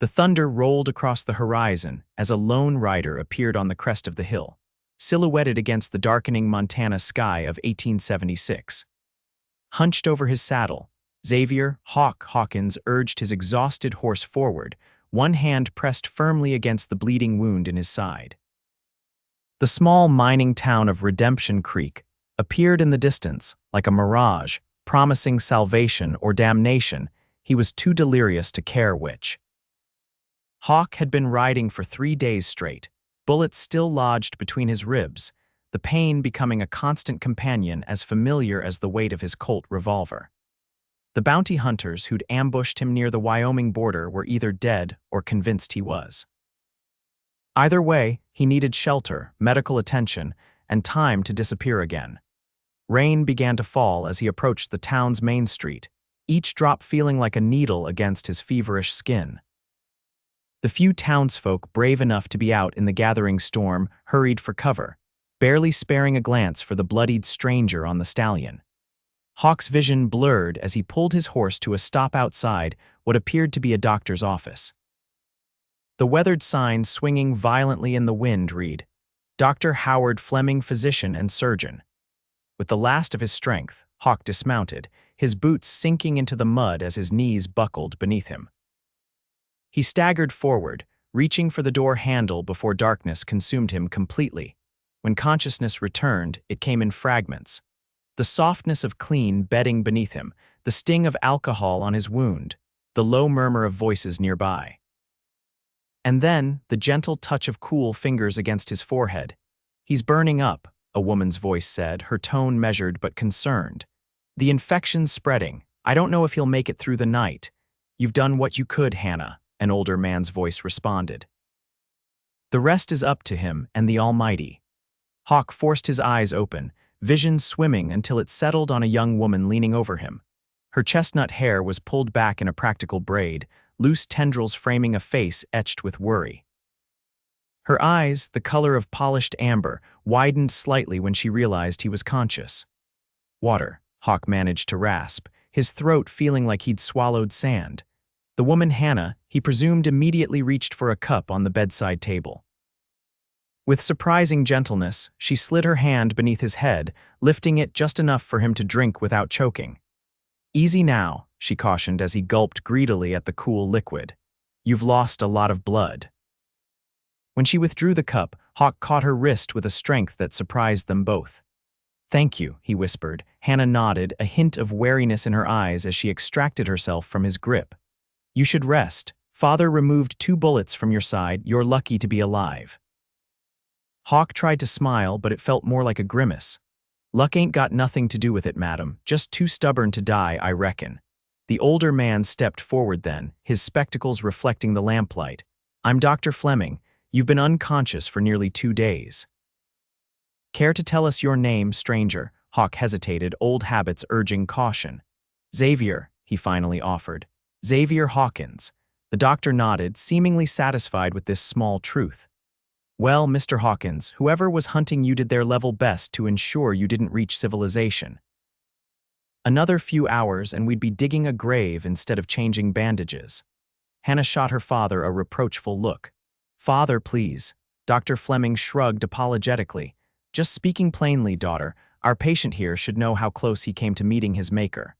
The thunder rolled across the horizon as a lone rider appeared on the crest of the hill, silhouetted against the darkening Montana sky of 1876. Hunched over his saddle, Xavier Hawkins urged his exhausted horse forward, one hand pressed firmly against the bleeding wound in his side. The small mining town of Redemption Creek appeared in the distance like a mirage, promising salvation or damnation. He was too delirious to care which. Hawk had been riding for 3 days straight, bullets still lodged between his ribs, the pain becoming a constant companion as familiar as the weight of his Colt revolver. The bounty hunters who'd ambushed him near the Wyoming border were either dead or convinced he was. Either way, he needed shelter, medical attention, and time to disappear again. Rain began to fall as he approached the town's main street, each drop feeling like a needle against his feverish skin. The few townsfolk brave enough to be out in the gathering storm hurried for cover, barely sparing a glance for the bloodied stranger on the stallion. Hawk's vision blurred as he pulled his horse to a stop outside what appeared to be a doctor's office. The weathered sign swinging violently in the wind read, "Dr. Howard Fleming, physician and surgeon." With the last of his strength, Hawk dismounted, his boots sinking into the mud as his knees buckled beneath him. He staggered forward, reaching for the door handle before darkness consumed him completely. When consciousness returned, it came in fragments. The softness of clean bedding beneath him, the sting of alcohol on his wound, the low murmur of voices nearby. And then, the gentle touch of cool fingers against his forehead. "He's burning up," a woman's voice said, her tone measured but concerned. "The infection's spreading. I don't know if he'll make it through the night." "You've done what you could, Hannah," an older man's voice responded. "The rest is up to him and the Almighty." Hawk forced his eyes open, vision swimming until it settled on a young woman leaning over him. Her chestnut hair was pulled back in a practical braid, loose tendrils framing a face etched with worry. Her eyes, the color of polished amber, widened slightly when she realized he was conscious. "Water," Hawk managed to rasp, his throat feeling like he'd swallowed sand. The woman Hannah, he presumed, immediately reached for a cup on the bedside table. With surprising gentleness, she slid her hand beneath his head, lifting it just enough for him to drink without choking. "Easy now," she cautioned as he gulped greedily at the cool liquid. "You've lost a lot of blood." When she withdrew the cup, Hawk caught her wrist with a strength that surprised them both. "Thank you," he whispered. Hannah nodded, a hint of wariness in her eyes as she extracted herself from his grip. "You should rest. Father removed 2 bullets from your side. You're lucky to be alive." Hawk tried to smile, but it felt more like a grimace. "Luck ain't got nothing to do with it, madam. Just too stubborn to die, I reckon." The older man stepped forward then, his spectacles reflecting the lamplight. "I'm Dr. Fleming. You've been unconscious for nearly 2 days." "Care to tell us your name, stranger?" Hawk hesitated, old habits urging caution. "Xavier," he finally offered. "Xavier Hawkins." The doctor nodded, seemingly satisfied with this small truth. "Well, Mr. Hawkins, whoever was hunting you did their level best to ensure you didn't reach civilization. Another few hours and we'd be digging a grave instead of changing bandages." Hannah shot her father a reproachful look. "Father, please." Dr. Fleming shrugged apologetically. "Just speaking plainly, daughter, our patient here should know how close he came to meeting his maker."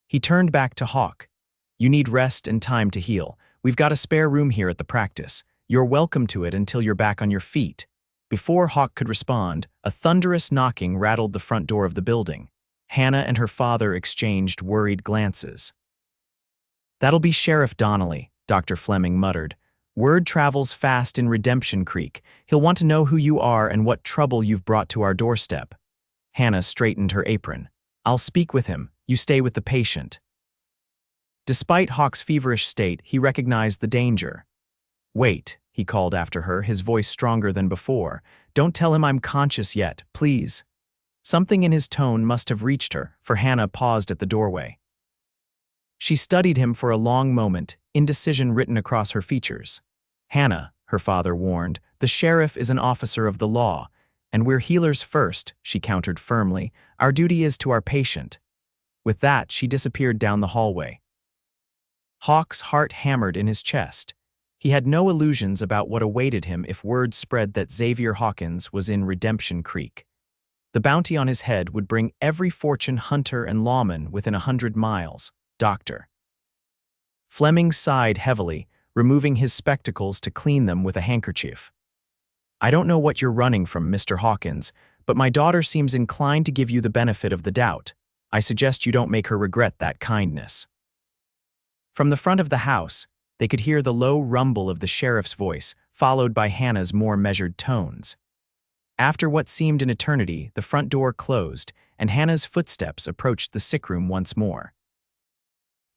He turned back to Hawk. "You need rest and time to heal. We've got a spare room here at the practice. You're welcome to it until you're back on your feet." Before Hawk could respond, a thunderous knocking rattled the front door of the building. Hannah and her father exchanged worried glances. "That'll be Sheriff Donnelly," Dr. Fleming muttered. "Word travels fast in Redemption Creek. He'll want to know who you are and what trouble you've brought to our doorstep." Hannah straightened her apron. "I'll speak with him. You stay with the patient." Despite Hawk's feverish state, he recognized the danger. "Wait," he called after her, his voice stronger than before. "Don't tell him I'm conscious yet, please." Something in his tone must have reached her, for Hannah paused at the doorway. She studied him for a long moment, indecision written across her features. "Hannah," her father warned, "the sheriff is an officer of the law, and we're healers first," she countered firmly. "Our duty is to our patient." With that, she disappeared down the hallway. Hawk's heart hammered in his chest. He had no illusions about what awaited him if word spread that Xavier Hawkins was in Redemption Creek. The bounty on his head would bring every fortune hunter and lawman within 100 miles. Dr. Fleming sighed heavily, removing his spectacles to clean them with a handkerchief. I don't know what you're running from, Mr. Hawkins, but my daughter seems inclined to give you the benefit of the doubt. I suggest you don't make her regret that kindness. From the front of the house, they could hear the low rumble of the sheriff's voice, followed by Hannah's more measured tones. After what seemed an eternity, the front door closed, and Hannah's footsteps approached the sickroom once more.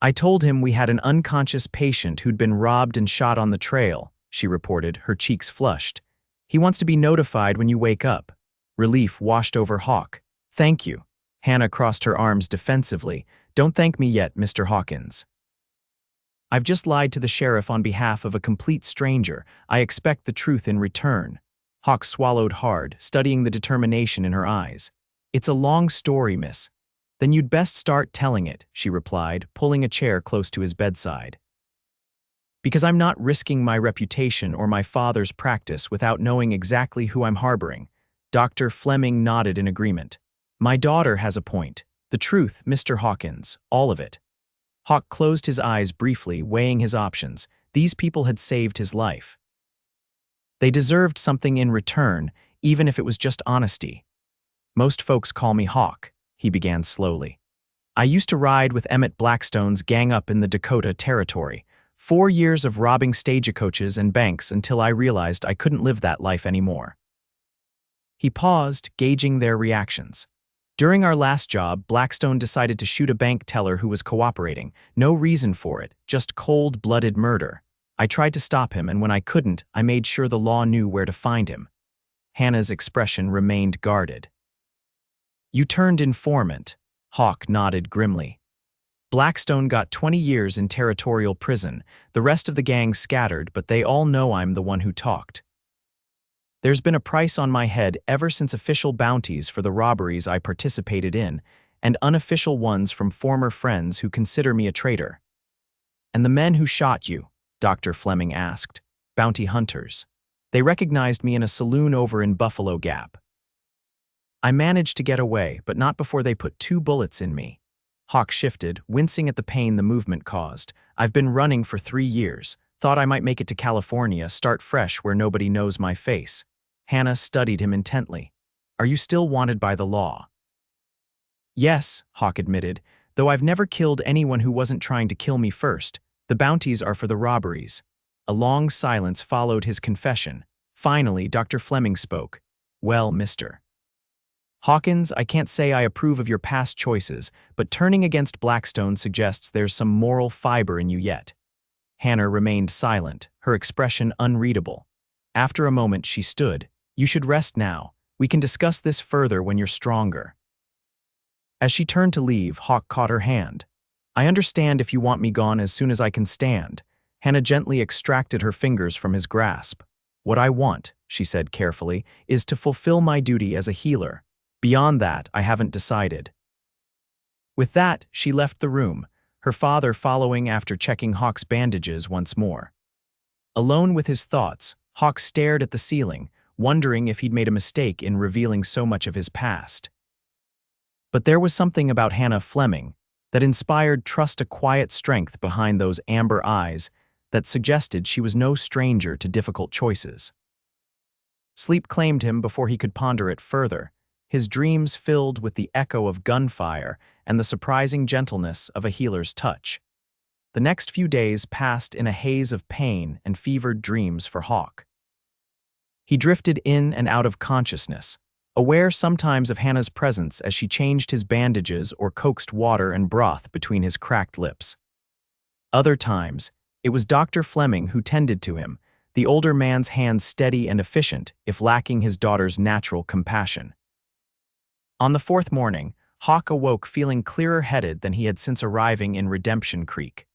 I told him we had an unconscious patient who'd been robbed and shot on the trail, she reported, her cheeks flushed. He wants to be notified when you wake up. Relief washed over Hawk. Thank you. Hannah crossed her arms defensively. Don't thank me yet, Mr. Hawkins. I've just lied to the sheriff on behalf of a complete stranger. I expect the truth in return. Hawk swallowed hard, studying the determination in her eyes. It's a long story, miss. Then you'd best start telling it, she replied, pulling a chair close to his bedside. Because I'm not risking my reputation or my father's practice without knowing exactly who I'm harboring. Dr. Fleming nodded in agreement. My daughter has a point. The truth, Mr. Hawkins, all of it. Hawk closed his eyes briefly, weighing his options. These people had saved his life. They deserved something in return, even if it was just honesty. Most folks call me Hawk, he began slowly. I used to ride with Emmett Blackstone's gang up in the Dakota Territory. 4 years of robbing stagecoaches and banks until I realized I couldn't live that life anymore. He paused, gauging their reactions. During our last job, Blackstone decided to shoot a bank teller who was cooperating. No reason for it, just cold-blooded murder. I tried to stop him, and when I couldn't, I made sure the law knew where to find him. Hannah's expression remained guarded. You turned informant, Hawk nodded grimly. Blackstone got 20 years in territorial prison. The rest of the gang scattered, but they all know I'm the one who talked. There's been a price on my head ever since official bounties for the robberies I participated in, and unofficial ones from former friends who consider me a traitor. And the men who shot you, Dr. Fleming asked, bounty hunters. They recognized me in a saloon over in Buffalo Gap. I managed to get away, but not before they put 2 bullets in me. Hawk shifted, wincing at the pain the movement caused. I've been running for 3 years. Thought I might make it to California, start fresh where nobody knows my face. Hannah studied him intently. Are you still wanted by the law? Yes, Hawk admitted, though I've never killed anyone who wasn't trying to kill me first. The bounties are for the robberies. A long silence followed his confession. Finally, Dr. Fleming spoke. Well, Mr. Hawkins, I can't say I approve of your past choices, but turning against Blackstone suggests there's some moral fiber in you yet. Hannah remained silent, her expression unreadable. After a moment, she stood. You should rest now. We can discuss this further when you're stronger. As she turned to leave, Hawk caught her hand. I understand if you want me gone as soon as I can stand. Hannah gently extracted her fingers from his grasp. What I want, she said carefully, is to fulfill my duty as a healer. Beyond that, I haven't decided. With that, she left the room, her father following after checking Hawk's bandages once more. Alone with his thoughts, Hawk stared at the ceiling, wondering if he'd made a mistake in revealing so much of his past. But there was something about Hannah Fleming that inspired a quiet strength behind those amber eyes that suggested she was no stranger to difficult choices. Sleep claimed him before he could ponder it further, his dreams filled with the echo of gunfire and the surprising gentleness of a healer's touch. The next few days passed in a haze of pain and fevered dreams for Hawk. He drifted in and out of consciousness, aware sometimes of Hannah's presence as she changed his bandages or coaxed water and broth between his cracked lips. Other times, it was Dr. Fleming who tended to him, the older man's hands steady and efficient if lacking his daughter's natural compassion. On the 4th morning, Hawk awoke feeling clearer-headed than he had since arriving in Redemption Creek.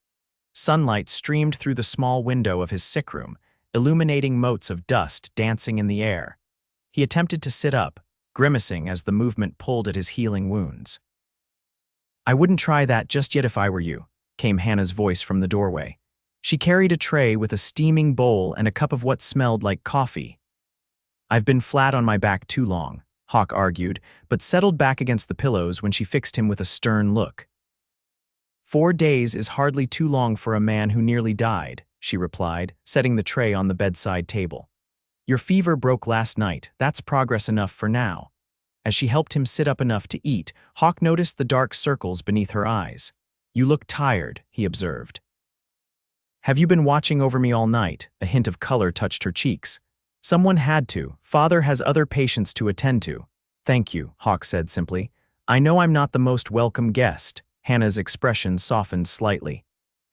Sunlight streamed through the small window of his sickroom, illuminating motes of dust dancing in the air. He attempted to sit up, grimacing as the movement pulled at his healing wounds. I wouldn't try that just yet if I were you, came Hannah's voice from the doorway. She carried a tray with a steaming bowl and a cup of what smelled like coffee. "I've been flat on my back too long," Hawk argued, but settled back against the pillows when she fixed him with a stern look. "4 days is hardly too long for a man who nearly died," she replied, setting the tray on the bedside table. "Your fever broke last night, that's progress enough for now." As she helped him sit up enough to eat, Hawk noticed the dark circles beneath her eyes. "You look tired," he observed. "Have you been watching over me all night?" A hint of color touched her cheeks. "Someone had to. Father has other patients to attend to." "Thank you," Hawk said simply. "I know I'm not the most welcome guest." Hannah's expression softened slightly.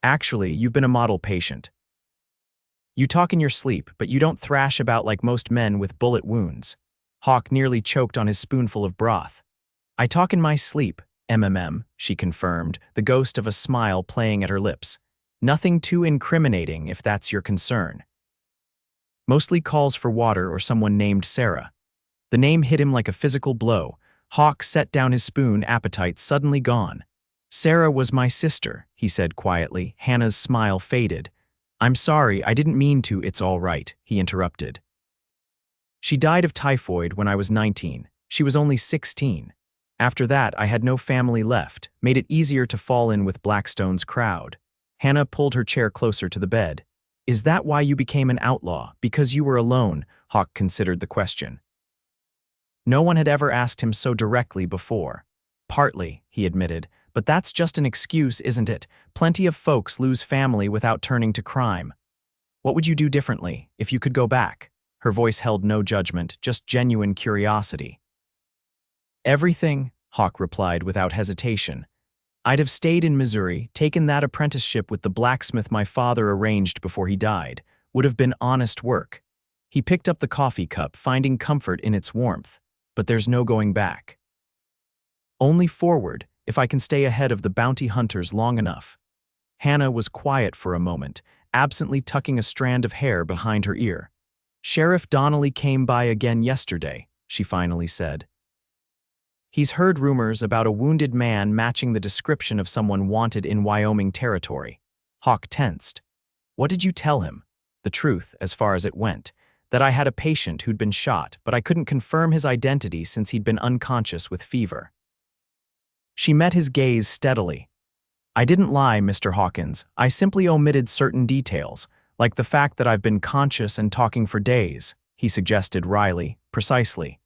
"Actually, you've been a model patient. You talk in your sleep, but you don't thrash about like most men with bullet wounds." Hawk nearly choked on his spoonful of broth. "I talk in my sleep, she confirmed, the ghost of a smile playing at her lips. "Nothing too incriminating if that's your concern. Mostly calls for water or someone named Sarah." The name hit him like a physical blow. Hawk set down his spoon, appetite suddenly gone. "Sarah was my sister," he said quietly. Hannah's smile faded. "I'm sorry, I didn't mean to." "It's all right," he interrupted. "She died of typhoid when I was 19. She was only 16. After that, I had no family left, made it easier to fall in with Blackstone's crowd." Hannah pulled her chair closer to the bed. "Is that why you became an outlaw? Because you were alone?" Hawk considered the question. No one had ever asked him so directly before. "Partly," he admitted, "but that's just an excuse, isn't it? Plenty of folks lose family without turning to crime." "What would you do differently, if you could go back?" Her voice held no judgment, just genuine curiosity. "Everything," Hawk replied without hesitation. "I'd have stayed in Missouri, taken that apprenticeship with the blacksmith my father arranged before he died. Would have been honest work." He picked up the coffee cup, finding comfort in its warmth. "But there's no going back. Only forward, if I can stay ahead of the bounty hunters long enough." Hannah was quiet for a moment, absently tucking a strand of hair behind her ear. "Sheriff Donnelly came by again yesterday," she finally said. "He's heard rumors about a wounded man matching the description of someone wanted in Wyoming territory." Hawk tensed. "What did you tell him?" "The truth, as far as it went. That I had a patient who'd been shot, but I couldn't confirm his identity since he'd been unconscious with fever." She met his gaze steadily. "I didn't lie, Mr. Hawkins. I simply omitted certain details, like the fact that I've been conscious and talking for days," he suggested wryly. "Precisely."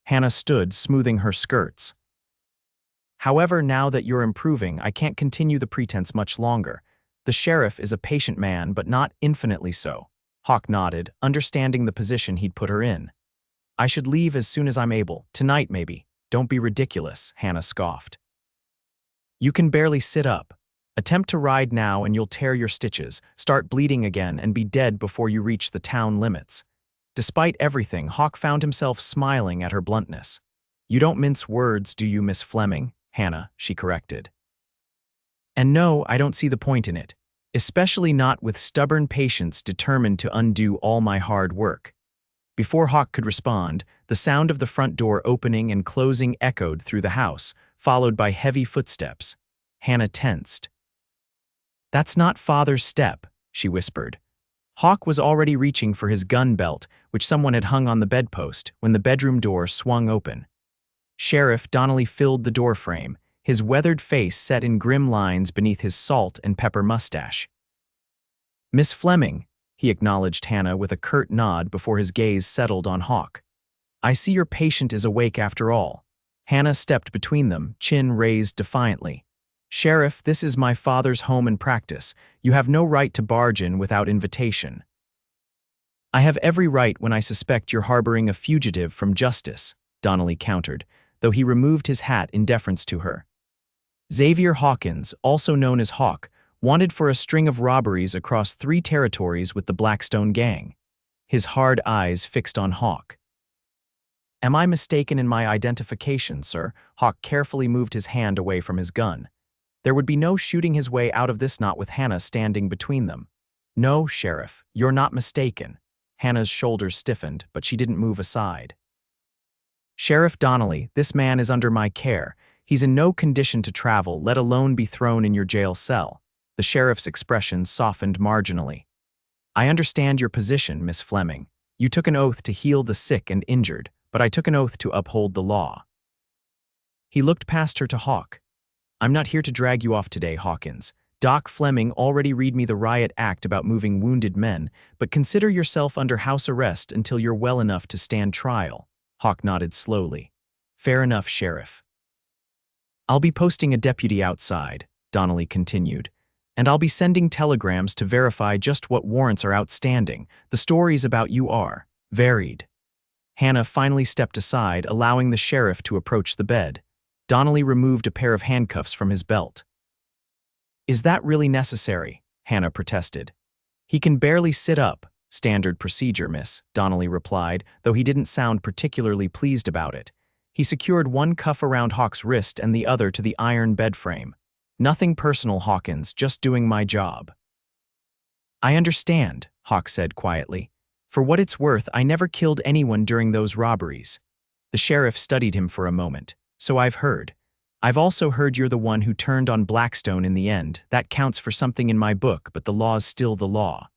Hannah stood, smoothing her skirts. "However, now that you're improving, I can't continue the pretense much longer. The sheriff is a patient man, but not infinitely so." Hawk nodded, understanding the position he'd put her in. "I should leave as soon as I'm able. Tonight, maybe." "Don't be ridiculous," Hannah scoffed. "You can barely sit up. Attempt to ride now and you'll tear your stitches, start bleeding again, and be dead before you reach the town limits." Despite everything, Hawk found himself smiling at her bluntness. "You don't mince words, do you, Miss Fleming?" "Hannah," she corrected. "And no, I don't see the point in it. Especially not with stubborn patients determined to undo all my hard work." Before Hawk could respond, the sound of the front door opening and closing echoed through the house, followed by heavy footsteps. Hannah tensed. "That's not Father's step," she whispered. Hawk was already reaching for his gun belt, which someone had hung on the bedpost, when the bedroom door swung open. Sheriff Donnelly filled the doorframe, his weathered face set in grim lines beneath his salt and pepper mustache. "Miss Fleming," he acknowledged Hannah with a curt nod before his gaze settled on Hawk. "I see your patient is awake after all." Hannah stepped between them, chin raised defiantly. "Sheriff, this is my father's home and practice. You have no right to barge in without invitation." "I have every right when I suspect you're harboring a fugitive from justice," Donnelly countered, though he removed his hat in deference to her. Xavier Hawkins, also known as Hawk, wanted for a string of robberies across 3 territories with the Blackstone gang. His hard eyes fixed on Hawk. "Am I mistaken in my identification, sir?" Hawk carefully moved his hand away from his gun. There would be no shooting his way out of this, not with Hannah standing between them. "No, Sheriff, you're not mistaken." Hannah's shoulders stiffened, but she didn't move aside. "Sheriff Donnelly, this man is under my care. He's in no condition to travel, let alone be thrown in your jail cell." The sheriff's expression softened marginally. I understand your position, Miss Fleming. You took an oath to heal the sick and injured, but I took an oath to uphold the law. He looked past her to Hawk. I'm not here to drag you off today, Hawkins. Doc Fleming already read me the riot act about moving wounded men, but consider yourself under house arrest until you're well enough to stand trial. Hawk nodded slowly. Fair enough, Sheriff. I'll be posting a deputy outside, Donnelly continued, and I'll be sending telegrams to verify just what warrants are outstanding. The stories about you are varied. Hannah finally stepped aside, allowing the sheriff to approach the bed. Donnelly removed a pair of handcuffs from his belt. Is that really necessary? Hannah protested. He can barely sit up. Standard procedure, miss, Donnelly replied, though he didn't sound particularly pleased about it. He secured one cuff around Hawk's wrist and the other to the iron bed frame. Nothing personal, Hawkins, just doing my job. I understand, Hawk said quietly. For what it's worth, I never killed anyone during those robberies. The sheriff studied him for a moment. So I've heard. I've also heard you're the one who turned on Blackstone in the end. That counts for something in my book, but the law's still the law.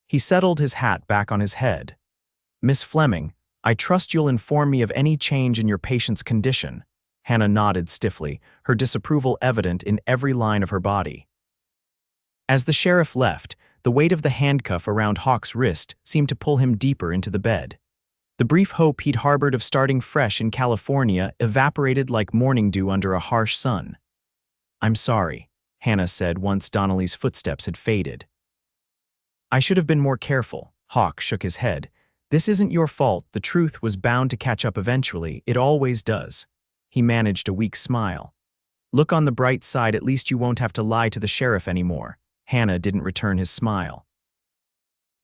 He settled his hat back on his head. Miss Fleming, I trust you'll inform me of any change in your patient's condition. Hannah nodded stiffly, her disapproval evident in every line of her body. As the sheriff left, the weight of the handcuff around Hawk's wrist seemed to pull him deeper into the bed. The brief hope he'd harbored of starting fresh in California evaporated like morning dew under a harsh sun. I'm sorry, Hannah said once Donnelly's footsteps had faded. I should have been more careful, Hawk shook his head. This isn't your fault, the truth was bound to catch up eventually, it always does. He managed a weak smile. Look on the bright side, at least you won't have to lie to the sheriff anymore. Hannah didn't return his smile.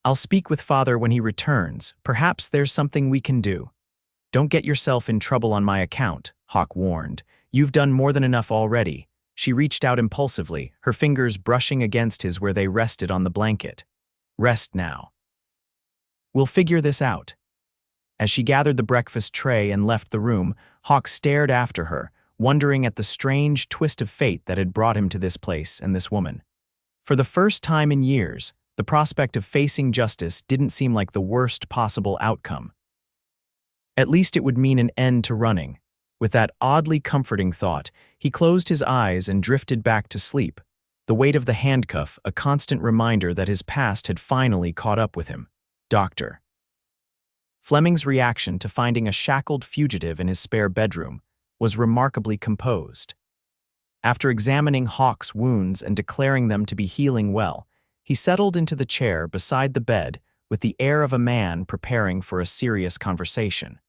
I'll speak with Father when he returns. Perhaps there's something we can do. Don't get yourself in trouble on my account, Hawk warned. You've done more than enough already. She reached out impulsively, her fingers brushing against his where they rested on the blanket. Rest now. We'll figure this out. As she gathered the breakfast tray and left the room, Hawk stared after her, wondering at the strange twist of fate that had brought him to this place and this woman. For the first time in years, the prospect of facing justice didn't seem like the worst possible outcome. At least it would mean an end to running. With that oddly comforting thought, he closed his eyes and drifted back to sleep, the weight of the handcuff a constant reminder that his past had finally caught up with him. Dr. Fleming's reaction to finding a shackled fugitive in his spare bedroom was remarkably composed. After examining Hawk's wounds and declaring them to be healing well, he settled into the chair beside the bed with the air of a man preparing for a serious conversation.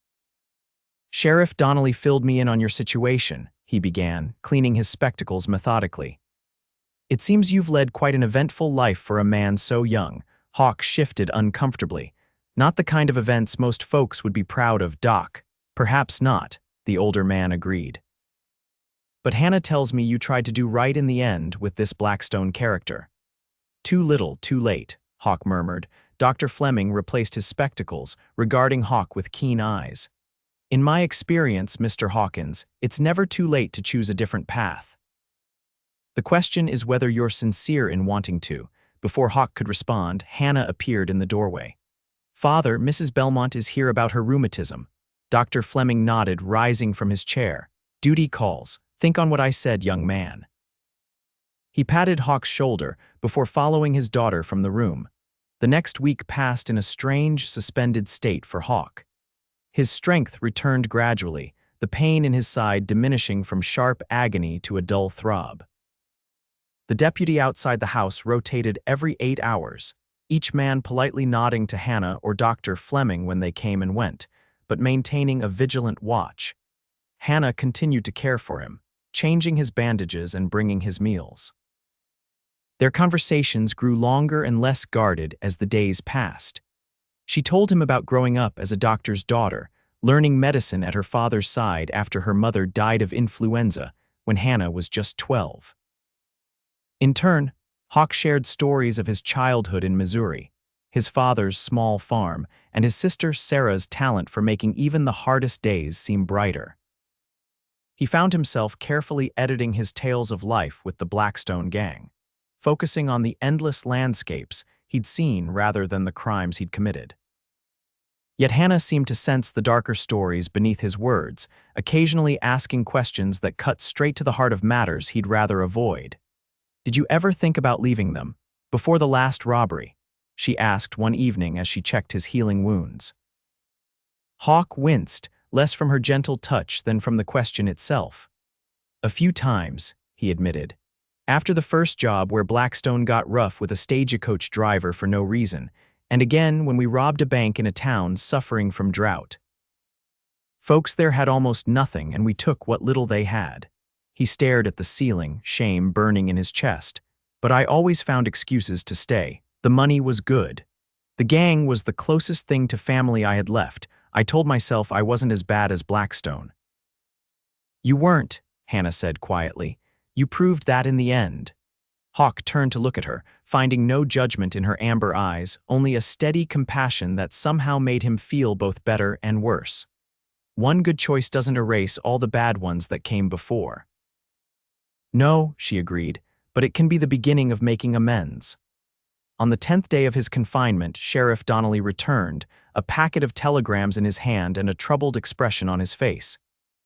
Sheriff Donnelly filled me in on your situation, he began, cleaning his spectacles methodically. It seems you've led quite an eventful life for a man so young. Hawk shifted uncomfortably. Not the kind of events most folks would be proud of, Doc. Perhaps not, the older man agreed. But Hannah tells me you tried to do right in the end with this Blackstone character. Too little, too late, Hawk murmured. Dr. Fleming replaced his spectacles, regarding Hawk with keen eyes. In my experience, Mr. Hawkins, it's never too late to choose a different path. The question is whether you're sincere in wanting to. Before Hawk could respond, Hannah appeared in the doorway. Father, Mrs. Belmont is here about her rheumatism. Dr. Fleming nodded, rising from his chair. Duty calls. Think on what I said, young man. He patted Hawk's shoulder before following his daughter from the room. The next week passed in a strange, suspended state for Hawk. His strength returned gradually, the pain in his side diminishing from sharp agony to a dull throb. The deputy outside the house rotated every 8 hours, each man politely nodding to Hannah or Dr. Fleming when they came and went, but maintaining a vigilant watch. Hannah continued to care for him, changing his bandages and bringing his meals. Their conversations grew longer and less guarded as the days passed. She told him about growing up as a doctor's daughter, learning medicine at her father's side after her mother died of influenza when Hannah was just 12. In turn, Hawk shared stories of his childhood in Missouri, his father's small farm, and his sister Sarah's talent for making even the hardest days seem brighter. He found himself carefully editing his tales of life with the Blackstone gang. focusing on the endless landscapes he'd seen rather than the crimes he'd committed. Yet Hannah seemed to sense the darker stories beneath his words, occasionally asking questions that cut straight to the heart of matters he'd rather avoid. "Did you ever think about leaving them, before the last robbery?" she asked one evening as she checked his healing wounds. Hawk winced, less from her gentle touch than from the question itself. "A few times," he admitted. "After the first job where Blackstone got rough with a stagecoach driver for no reason, and again when we robbed a bank in a town suffering from drought. Folks there had almost nothing, and we took what little they had." He stared at the ceiling, shame burning in his chest. "But I always found excuses to stay. The money was good. The gang was the closest thing to family I had left. I told myself I wasn't as bad as Blackstone." "You weren't," Hannah said quietly. "You proved that in the end." Hawk turned to look at her, finding no judgment in her amber eyes, only a steady compassion that somehow made him feel both better and worse. One good choice doesn't erase all the bad ones that came before. "No," she agreed, "but it can be the beginning of making amends." On the 10th day of his confinement, Sheriff Donnelly returned, a packet of telegrams in his hand and a troubled expression on his face.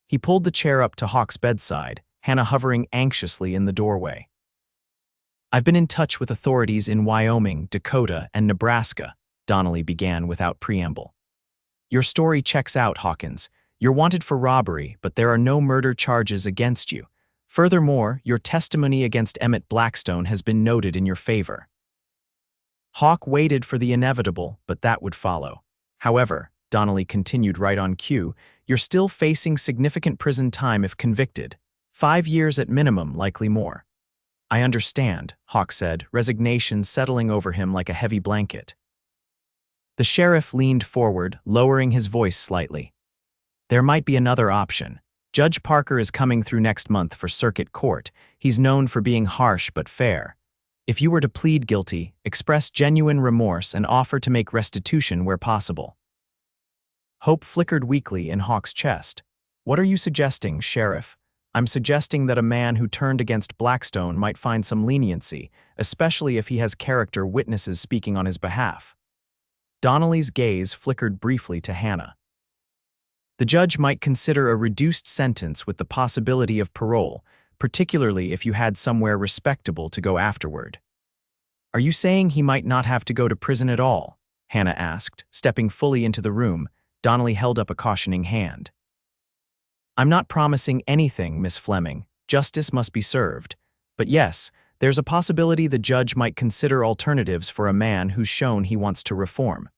He pulled the chair up to Hawk's bedside, Hannah hovering anxiously in the doorway. "I've been in touch with authorities in Wyoming, Dakota, and Nebraska," Donnelly began without preamble. "Your story checks out, Hawkins. You're wanted for robbery, but there are no murder charges against you. Furthermore, your testimony against Emmett Blackstone has been noted in your favor." Hawk waited for the inevitable, but that would follow. "However," Donnelly continued right on cue, "you're still facing significant prison time if convicted. 5 years at minimum, likely more." "I understand," Hawk said, resignation settling over him like a heavy blanket. The sheriff leaned forward, lowering his voice slightly. "There might be another option. Judge Parker is coming through next month for circuit court. He's known for being harsh but fair. If you were to plead guilty, express genuine remorse and offer to make restitution where possible." Hope flickered weakly in Hawk's chest. "What are you suggesting, Sheriff?" "I'm suggesting that a man who turned against Blackstone might find some leniency, especially if he has character witnesses speaking on his behalf." Donnelly's gaze flickered briefly to Hannah. "The judge might consider a reduced sentence with the possibility of parole, particularly if you had somewhere respectable to go afterward." "Are you saying he might not have to go to prison at all?" Hannah asked, stepping fully into the room. Donnelly held up a cautioning hand. "I'm not promising anything, Miss Fleming. Justice must be served. But yes, there's a possibility the judge might consider alternatives for a man who's shown he wants to reform."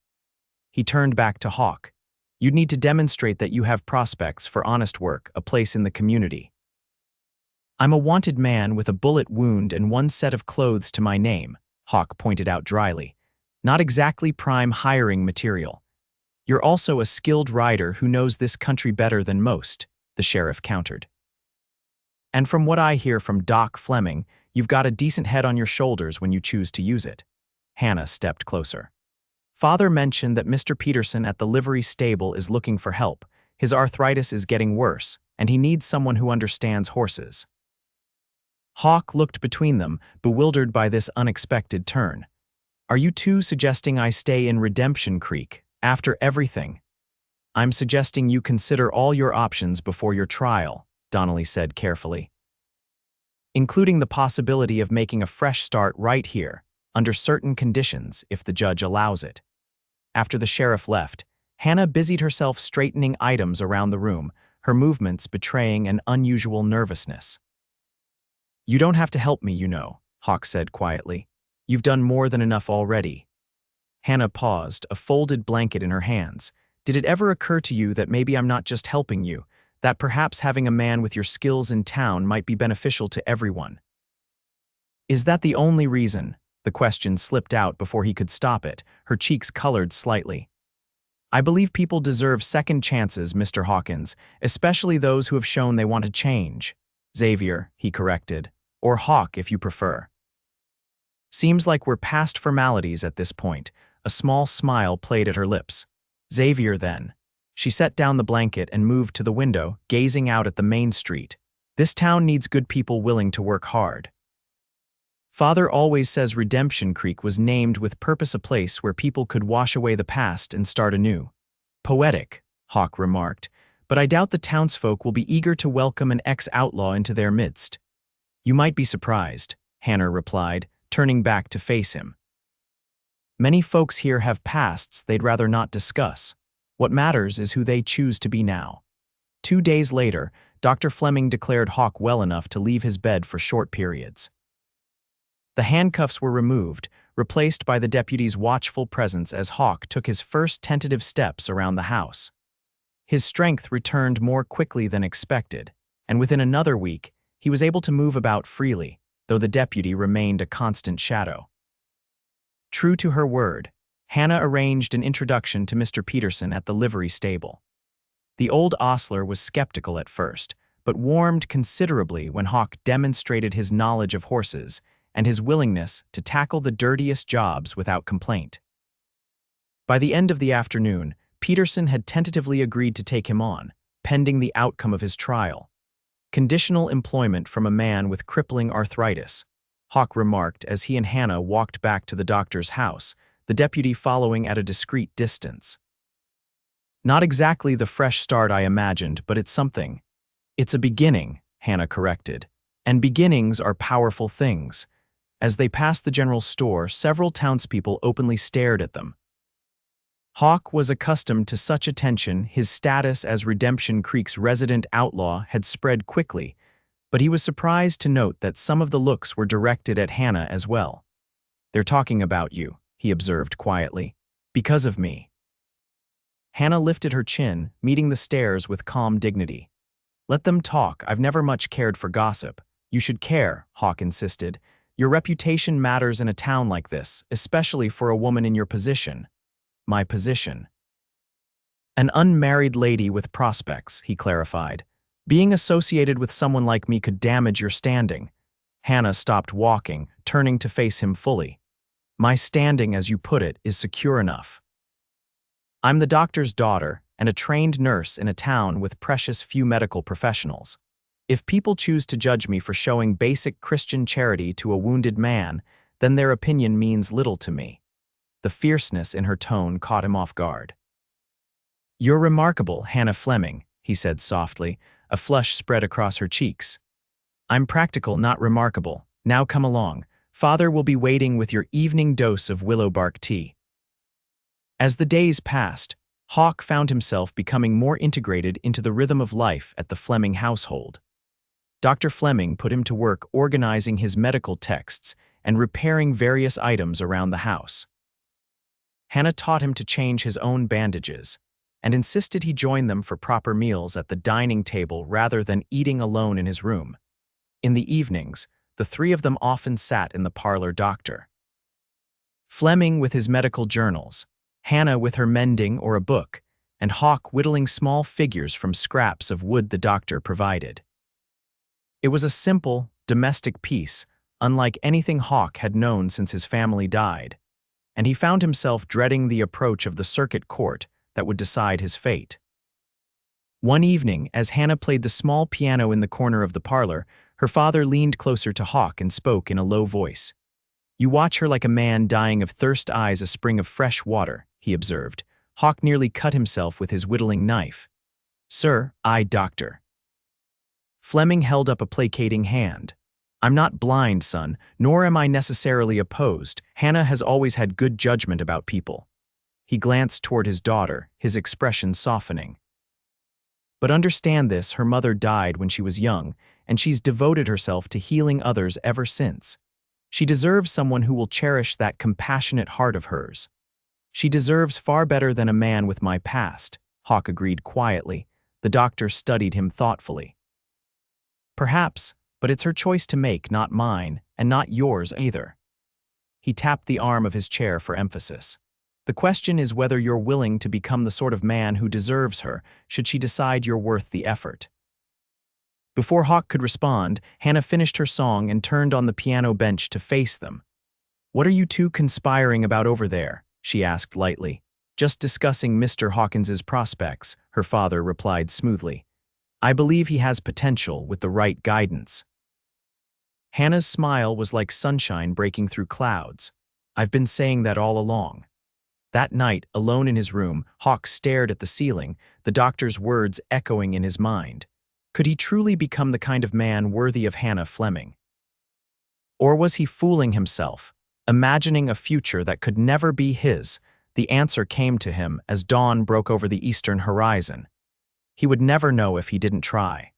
He turned back to Hawk. "You'd need to demonstrate that you have prospects for honest work, a place in the community." "I'm a wanted man with a bullet wound and one set of clothes to my name," Hawk pointed out dryly. "Not exactly prime hiring material." "You're also a skilled rider who knows this country better than most," the sheriff countered. "And from what I hear from Doc Fleming, you've got a decent head on your shoulders when you choose to use it." Hannah stepped closer. "Father mentioned that Mr. Peterson at the livery stable is looking for help. His arthritis is getting worse, and he needs someone who understands horses." Hawk looked between them, bewildered by this unexpected turn. "Are you two suggesting I stay in Redemption Creek, after everything?" "I'm suggesting you consider all your options before your trial," Donnelly said carefully. "Including the possibility of making a fresh start right here, under certain conditions, if the judge allows it." After the sheriff left, Hannah busied herself straightening items around the room, her movements betraying an unusual nervousness. "You don't have to help me, you know," Hawk said quietly. "You've done more than enough already." Hannah paused, a folded blanket in her hands. "Did it ever occur to you that maybe I'm not just helping you, that perhaps having a man with your skills in town might be beneficial to everyone?" "Is that the only reason?" The question slipped out before he could stop it, her cheeks colored slightly. "I believe people deserve second chances, Mr. Hawkins, especially those who have shown they want to change." "Xavier," he corrected, "or Hawk if you prefer." "Seems like we're past formalities at this point." A small smile played at her lips. "Xavier, then." She set down the blanket and moved to the window, gazing out at the main street. "This town needs good people willing to work hard." Father always says Redemption Creek was named with purpose, a place where people could wash away the past and start anew. Poetic, Hawk remarked, but I doubt the townsfolk will be eager to welcome an ex-outlaw into their midst. You might be surprised, Hannah replied, turning back to face him. Many folks here have pasts they'd rather not discuss. What matters is who they choose to be now. 2 days later, Dr. Fleming declared Hawk well enough to leave his bed for short periods. The handcuffs were removed, replaced by the deputy's watchful presence as Hawk took his first tentative steps around the house. His strength returned more quickly than expected, and within another week, he was able to move about freely, though the deputy remained a constant shadow. True to her word, Hannah arranged an introduction to Mr. Peterson at the livery stable. The old ostler was skeptical at first, but warmed considerably when Hawk demonstrated his knowledge of horses and his willingness to tackle the dirtiest jobs without complaint. By the end of the afternoon, Peterson had tentatively agreed to take him on, pending the outcome of his trial. Conditional employment from a man with crippling arthritis, Hawk remarked as he and Hannah walked back to the doctor's house, the deputy following at a discreet distance. Not exactly the fresh start I imagined, but it's something. It's a beginning, Hannah corrected. And beginnings are powerful things. As they passed the general store, several townspeople openly stared at them. Hawk was accustomed to such attention. His status as Redemption Creek's resident outlaw had spread quickly, but he was surprised to note that some of the looks were directed at Hannah as well. "They're talking about you," he observed quietly. "Because of me." Hannah lifted her chin, meeting the stares with calm dignity. "Let them talk. I've never much cared for gossip." "You should care," Hawk insisted. "Your reputation matters in a town like this, especially for a woman in your position." "My position?" "An unmarried lady with prospects," he clarified. "Being associated with someone like me could damage your standing." Hannah stopped walking, turning to face him fully. "My standing, as you put it, is secure enough. I'm the doctor's daughter and a trained nurse in a town with precious few medical professionals. If people choose to judge me for showing basic Christian charity to a wounded man, then their opinion means little to me." The fierceness in her tone caught him off guard. "You're remarkable, Hannah Fleming," he said softly, a flush spread across her cheeks. "I'm practical, not remarkable. Now come along. Father will be waiting with your evening dose of willow bark tea." As the days passed, Hawk found himself becoming more integrated into the rhythm of life at the Fleming household. Dr. Fleming put him to work organizing his medical texts and repairing various items around the house. Hannah taught him to change his own bandages and insisted he join them for proper meals at the dining table rather than eating alone in his room. In the evenings, the three of them often sat in the parlor, Dr. Fleming with his medical journals, Hannah with her mending or a book, and Hawk whittling small figures from scraps of wood the doctor provided. It was a simple, domestic peace, unlike anything Hawk had known since his family died, and he found himself dreading the approach of the circuit court that would decide his fate. One evening, as Hannah played the small piano in the corner of the parlor, her father leaned closer to Hawk and spoke in a low voice. "You watch her like a man dying of thirst eyes a spring of fresh water," he observed. Hawk nearly cut himself with his whittling knife. "Sir, I, Doctor." Fleming held up a placating hand. "I'm not blind, son, nor am I necessarily opposed. Hannah has always had good judgment about people." He glanced toward his daughter, his expression softening. "But understand this, her mother died when she was young, and she's devoted herself to healing others ever since. She deserves someone who will cherish that compassionate heart of hers." "She deserves far better than a man with my past," Hawk agreed quietly. The doctor studied him thoughtfully. "Perhaps, but it's her choice to make, not mine, and not yours either." He tapped the arm of his chair for emphasis. "The question is whether you're willing to become the sort of man who deserves her, should she decide you're worth the effort." Before Hawk could respond, Hannah finished her song and turned on the piano bench to face them. "What are you two conspiring about over there?" she asked lightly. "Just discussing Mr. Hawkins's prospects," her father replied smoothly. "I believe he has potential with the right guidance." Hannah's smile was like sunshine breaking through clouds. I've been saying that all along. That night, alone in his room, Hawk stared at the ceiling, the doctor's words echoing in his mind. Could he truly become the kind of man worthy of Hannah Fleming? Or was he fooling himself, imagining a future that could never be his? The answer came to him as dawn broke over the eastern horizon. He would never know if he didn't try.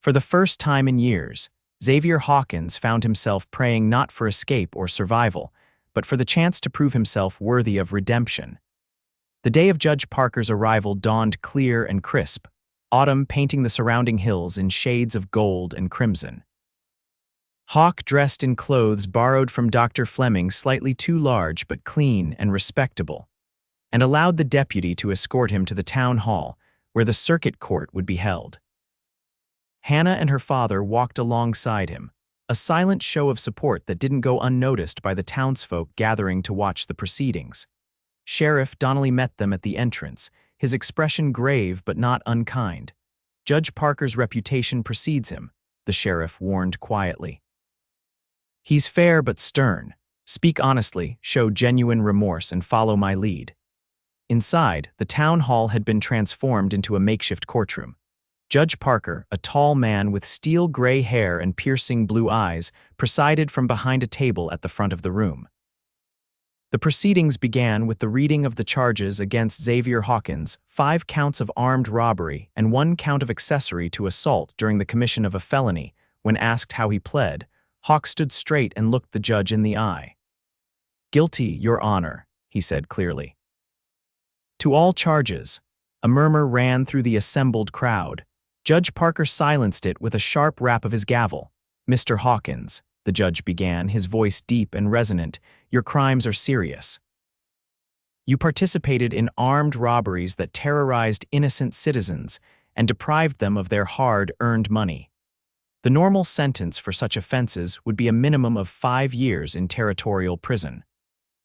For the first time in years, Xavier Hawkins found himself praying not for escape or survival, but for the chance to prove himself worthy of redemption. The day of Judge Parker's arrival dawned clear and crisp, autumn painting the surrounding hills in shades of gold and crimson. Hawk, dressed in clothes borrowed from Dr. Fleming, slightly too large but clean and respectable, and allowed the deputy to escort him to the town hall, where the circuit court would be held. Hannah and her father walked alongside him, a silent show of support that didn't go unnoticed by the townsfolk gathering to watch the proceedings. Sheriff Donnelly met them at the entrance, his expression grave but not unkind. Judge Parker's reputation precedes him, the sheriff warned quietly. He's fair but stern. Speak honestly, show genuine remorse, and follow my lead. Inside, the town hall had been transformed into a makeshift courtroom. Judge Parker, a tall man with steel-gray hair and piercing blue eyes, presided from behind a table at the front of the room. The proceedings began with the reading of the charges against Xavier Hawkins, 5 counts of armed robbery and 1 count of accessory to assault during the commission of a felony. When asked how he pled, Hawk stood straight and looked the judge in the eye. "Guilty, Your Honor," he said clearly. To all charges, a murmur ran through the assembled crowd. Judge Parker silenced it with a sharp rap of his gavel. "Mr. Hawkins," the judge began, his voice deep and resonant, "your crimes are serious. You participated in armed robberies that terrorized innocent citizens and deprived them of their hard-earned money. The normal sentence for such offenses would be a minimum of 5 years in territorial prison."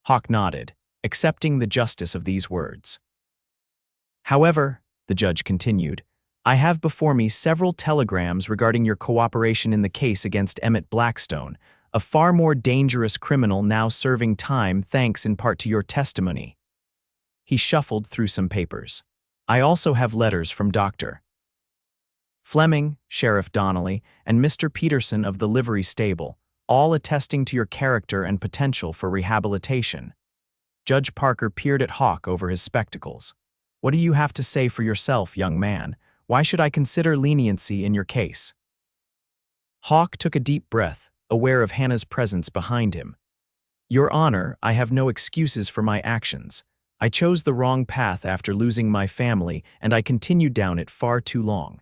Hawk nodded, accepting the justice of these words. "However," the judge continued, "I have before me several telegrams regarding your cooperation in the case against Emmett Blackstone, a far more dangerous criminal now serving time thanks in part to your testimony." He shuffled through some papers. "I also have letters from Dr. Fleming, Sheriff Donnelly, and Mr. Peterson of the livery stable, all attesting to your character and potential for rehabilitation." Judge Parker peered at Hawk over his spectacles. "What do you have to say for yourself, young man? Why should I consider leniency in your case?" Hawk took a deep breath, aware of Hannah's presence behind him. "Your Honor, I have no excuses for my actions. I chose the wrong path after losing my family, and I continued down it far too long.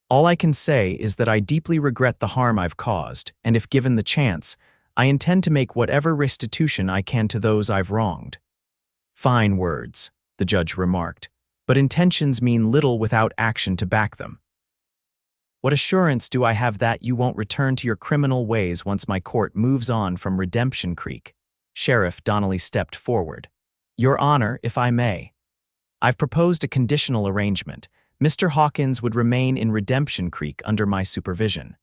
All I can say is that I deeply regret the harm I've caused, and if given the chance, I intend to make whatever restitution I can to those I've wronged." "Fine words," the judge remarked, "but intentions mean little without action to back them. What assurance do I have that you won't return to your criminal ways once my court moves on from Redemption Creek?" Sheriff Donnelly stepped forward. "Your Honor, if I may, I've proposed a conditional arrangement. Mr. Hawkins would remain in Redemption Creek under my supervision.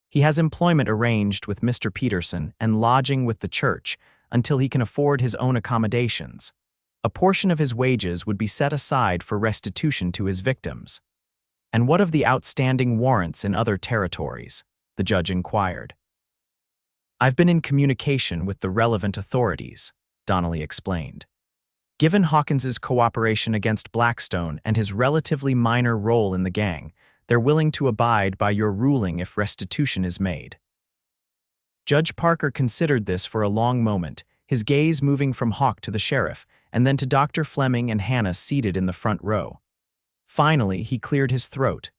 He has employment arranged with Mr. Peterson and lodging with the church until he can afford his own accommodations. A portion of his wages would be set aside for restitution to his victims." "And what of the outstanding warrants in other territories?" the judge inquired. "I've been in communication with the relevant authorities," Donnelly explained. "Given Hawkins's cooperation against Blackstone and his relatively minor role in the gang, they're willing to abide by your ruling if restitution is made." Judge Parker considered this for a long moment, his gaze moving from Hawk to the sheriff, and then to Dr. Fleming and Hannah seated in the front row. Finally, he cleared his throat.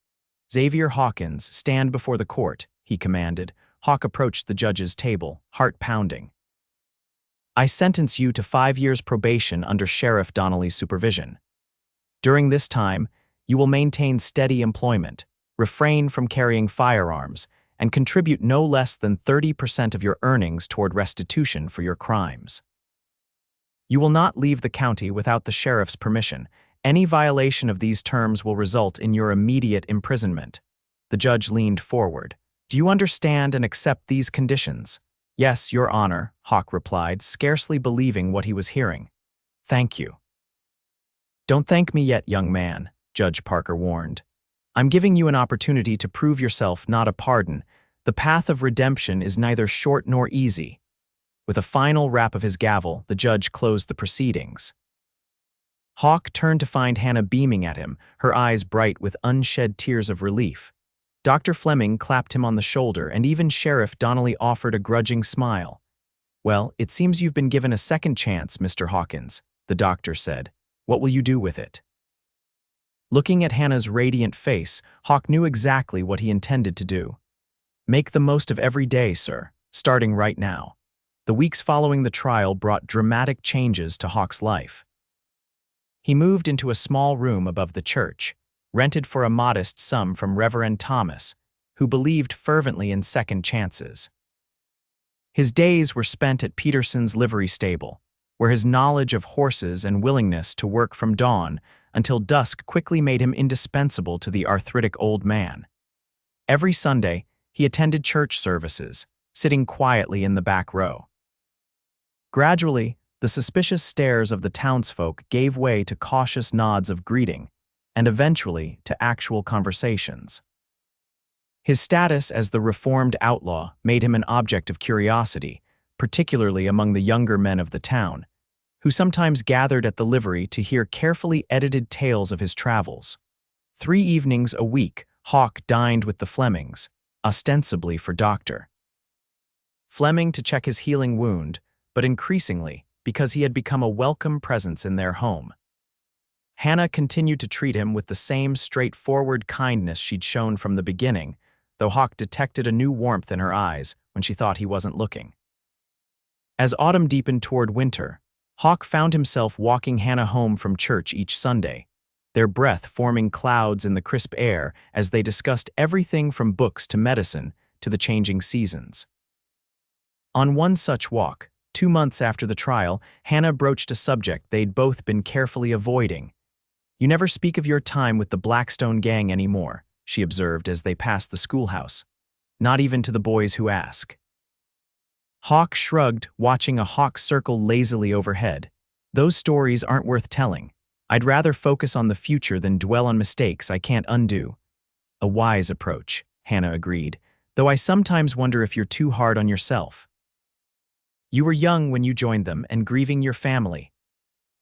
"Xavier Hawkins, stand before the court," he commanded. Hawk approached the judge's table, heart pounding. "I sentence you to 5 years probation under Sheriff Donnelly's supervision. During this time, you will maintain steady employment, refrain from carrying firearms, and contribute no less than 30% of your earnings toward restitution for your crimes. You will not leave the county without the sheriff's permission. Any violation of these terms will result in your immediate imprisonment." The judge leaned forward. Do you understand and accept these conditions? Yes, Your Honor, Hawk replied, scarcely believing what he was hearing. Thank you. Don't thank me yet, young man, Judge Parker warned. I'm giving you an opportunity to prove yourself, not a pardon. The path of redemption is neither short nor easy. With a final rap of his gavel, the judge closed the proceedings. Hawk turned to find Hannah beaming at him, her eyes bright with unshed tears of relief. Dr. Fleming clapped him on the shoulder, and even Sheriff Donnelly offered a grudging smile. Well, it seems you've been given a second chance, Mr. Hawkins, the doctor said. What will you do with it? Looking at Hannah's radiant face, Hawk knew exactly what he intended to do. Make the most of every day, sir, starting right now. The weeks following the trial brought dramatic changes to Hawk's life. He moved into a small room above the church, rented for a modest sum from Reverend Thomas, who believed fervently in second chances. His days were spent at Peterson's livery stable, where his knowledge of horses and willingness to work from dawn until dusk quickly made him indispensable to the arthritic old man. Every Sunday, he attended church services, sitting quietly in the back row. Gradually, the suspicious stares of the townsfolk gave way to cautious nods of greeting, and eventually to actual conversations. His status as the reformed outlaw made him an object of curiosity, particularly among the younger men of the town, who sometimes gathered at the livery to hear carefully edited tales of his travels. 3 evenings a week, Hawk dined with the Flemings, ostensibly for Dr. Fleming to check his healing wound, but increasingly because he had become a welcome presence in their home. Hannah continued to treat him with the same straightforward kindness she'd shown from the beginning, though Hawk detected a new warmth in her eyes when she thought he wasn't looking. As autumn deepened toward winter, Hawk found himself walking Hannah home from church each Sunday, their breath forming clouds in the crisp air as they discussed everything from books to medicine to the changing seasons. On one such walk, 2 months after the trial, Hannah broached a subject they'd both been carefully avoiding. You never speak of your time with the Blackstone gang anymore, she observed as they passed the schoolhouse. Not even to the boys who ask. Hawk shrugged, watching a hawk circle lazily overhead. Those stories aren't worth telling. I'd rather focus on the future than dwell on mistakes I can't undo. A wise approach, Hannah agreed, though I sometimes wonder if you're too hard on yourself. You were young when you joined them and grieving your family.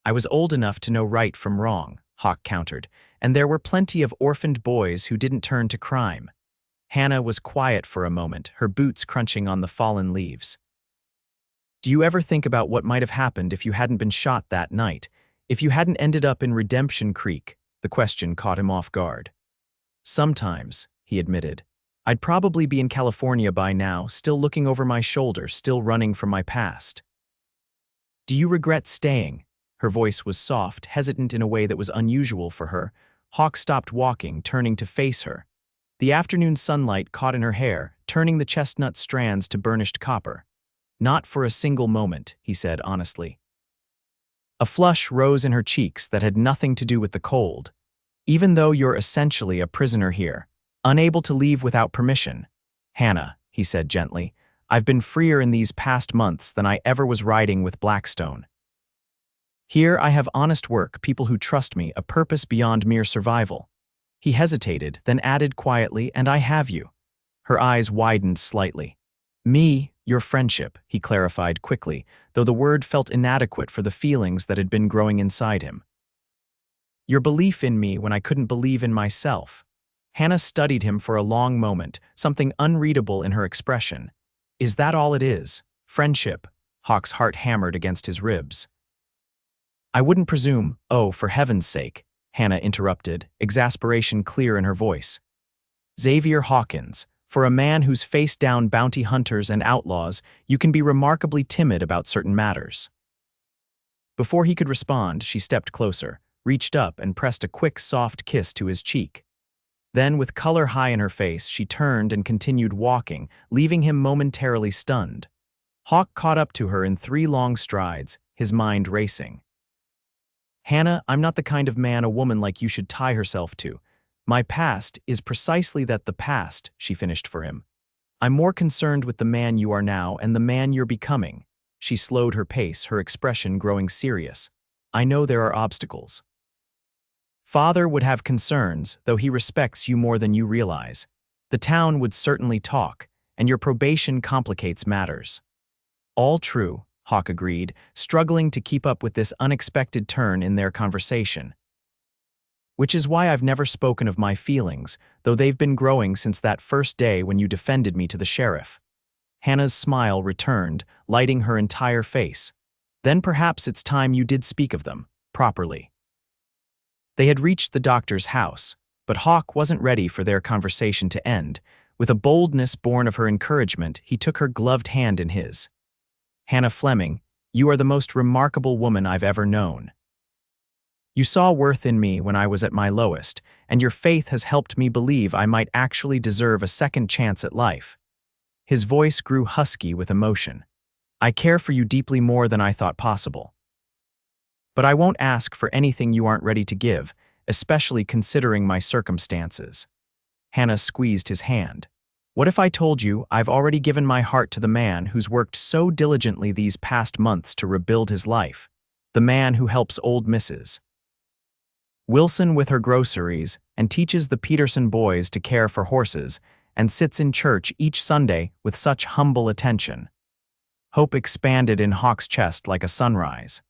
I was old enough to know right from wrong, Hawk countered, and there were plenty of orphaned boys who didn't turn to crime. Hannah was quiet for a moment, her boots crunching on the fallen leaves. Do you ever think about what might have happened if you hadn't been shot that night, if you hadn't ended up in Redemption Creek? The question caught him off guard. Sometimes, he admitted. I'd probably be in California by now, still looking over my shoulder, still running from my past. Do you regret staying? Her voice was soft, hesitant in a way that was unusual for her. Hawk stopped walking, turning to face her. The afternoon sunlight caught in her hair, turning the chestnut strands to burnished copper. Not for a single moment, he said honestly. A flush rose in her cheeks that had nothing to do with the cold. Even though you're essentially a prisoner here, unable to leave without permission. Hannah, he said gently, I've been freer in these past months than I ever was riding with Blackstone. Here I have honest work, people who trust me, a purpose beyond mere survival. He hesitated, then added quietly, and I have you. Her eyes widened slightly. Me, your friendship, he clarified quickly, though the word felt inadequate for the feelings that had been growing inside him. Your belief in me when I couldn't believe in myself. Hannah studied him for a long moment, something unreadable in her expression. Is that all it is? Friendship? Hawk's heart hammered against his ribs. I wouldn't presume, oh, for heaven's sake, Hannah interrupted, exasperation clear in her voice. Xavier Hawkins, for a man who's faced down bounty hunters and outlaws, you can be remarkably timid about certain matters. Before he could respond, she stepped closer, reached up and pressed a quick, soft kiss to his cheek. Then, with color high in her face, she turned and continued walking, leaving him momentarily stunned. Hawk caught up to her in 3 long strides, his mind racing. Hannah, I'm not the kind of man a woman like you should tie herself to. My past is precisely that, the past, she finished for him. I'm more concerned with the man you are now and the man you're becoming. She slowed her pace, her expression growing serious. I know there are obstacles. Father would have concerns, though he respects you more than you realize. The town would certainly talk, and your probation complicates matters. All true, Hawk agreed, struggling to keep up with this unexpected turn in their conversation. Which is why I've never spoken of my feelings, though they've been growing since that first day when you defended me to the sheriff. Hannah's smile returned, lighting her entire face. Then perhaps it's time you did speak of them, properly. They had reached the doctor's house, but Hawk wasn't ready for their conversation to end. With a boldness born of her encouragement, he took her gloved hand in his. Hannah Fleming, you are the most remarkable woman I've ever known. You saw worth in me when I was at my lowest, and your faith has helped me believe I might actually deserve a second chance at life. His voice grew husky with emotion. I care for you deeply more than I thought possible. But I won't ask for anything you aren't ready to give, especially considering my circumstances. Hannah squeezed his hand. What if I told you I've already given my heart to the man who's worked so diligently these past months to rebuild his life? The man who helps old Mrs. Wilson with her groceries and teaches the Peterson boys to care for horses and sits in church each Sunday with such humble attention. Hope expanded in Hawk's chest like a sunrise.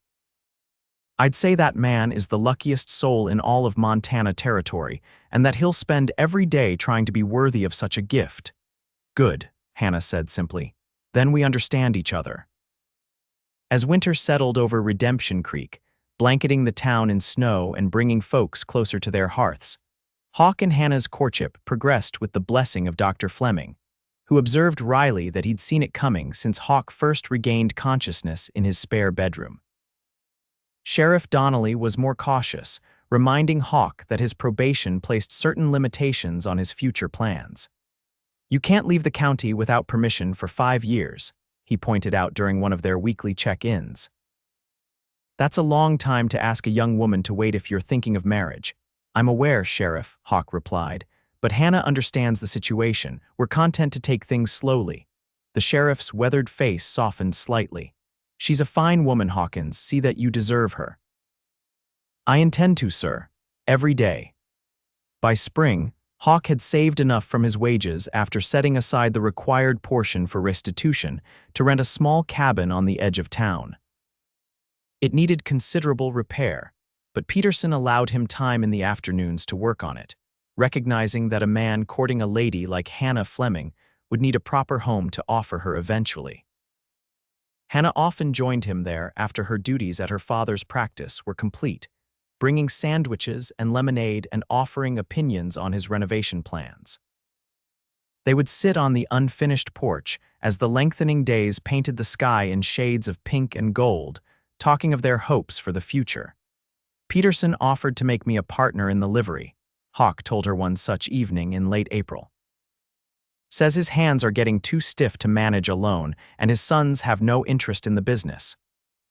I'd say that man is the luckiest soul in all of Montana territory, and that he'll spend every day trying to be worthy of such a gift. Good, Hannah said simply. Then we understand each other. As winter settled over Redemption Creek, blanketing the town in snow and bringing folks closer to their hearths, Hawk and Hannah's courtship progressed with the blessing of Dr. Fleming, who observed Riley that he'd seen it coming since Hawk first regained consciousness in his spare bedroom. Sheriff Donnelly was more cautious, reminding Hawk that his probation placed certain limitations on his future plans. You can't leave the county without permission for 5 years, he pointed out during one of their weekly check-ins. That's a long time to ask a young woman to wait if you're thinking of marriage. I'm aware, Sheriff, Hawk replied, but Hannah understands the situation. We're content to take things slowly. The sheriff's weathered face softened slightly. She's a fine woman, Hawkins. See that you deserve her. I intend to, sir. Every day. By spring, Hawk had saved enough from his wages after setting aside the required portion for restitution to rent a small cabin on the edge of town. It needed considerable repair, but Peterson allowed him time in the afternoons to work on it, recognizing that a man courting a lady like Hannah Fleming would need a proper home to offer her eventually. Hannah often joined him there after her duties at her father's practice were complete, bringing sandwiches and lemonade and offering opinions on his renovation plans. They would sit on the unfinished porch as the lengthening days painted the sky in shades of pink and gold, talking of their hopes for the future. Peterson offered to make me a partner in the livery, Hawk told her one such evening in late April. Says his hands are getting too stiff to manage alone, and his sons have no interest in the business.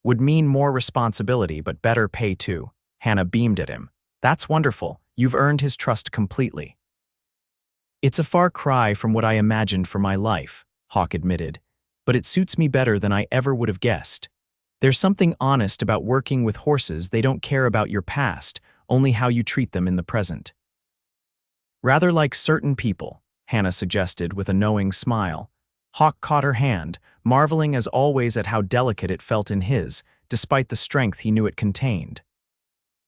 Would mean more responsibility, but better pay too. Hannah beamed at him. That's wonderful. You've earned his trust completely. It's a far cry from what I imagined for my life, Hawk admitted, but it suits me better than I ever would have guessed. There's something honest about working with horses. They don't care about your past, only how you treat them in the present. Rather like certain people, Hannah suggested with a knowing smile. Hawk caught her hand, marveling as always at how delicate it felt in his, despite the strength he knew it contained.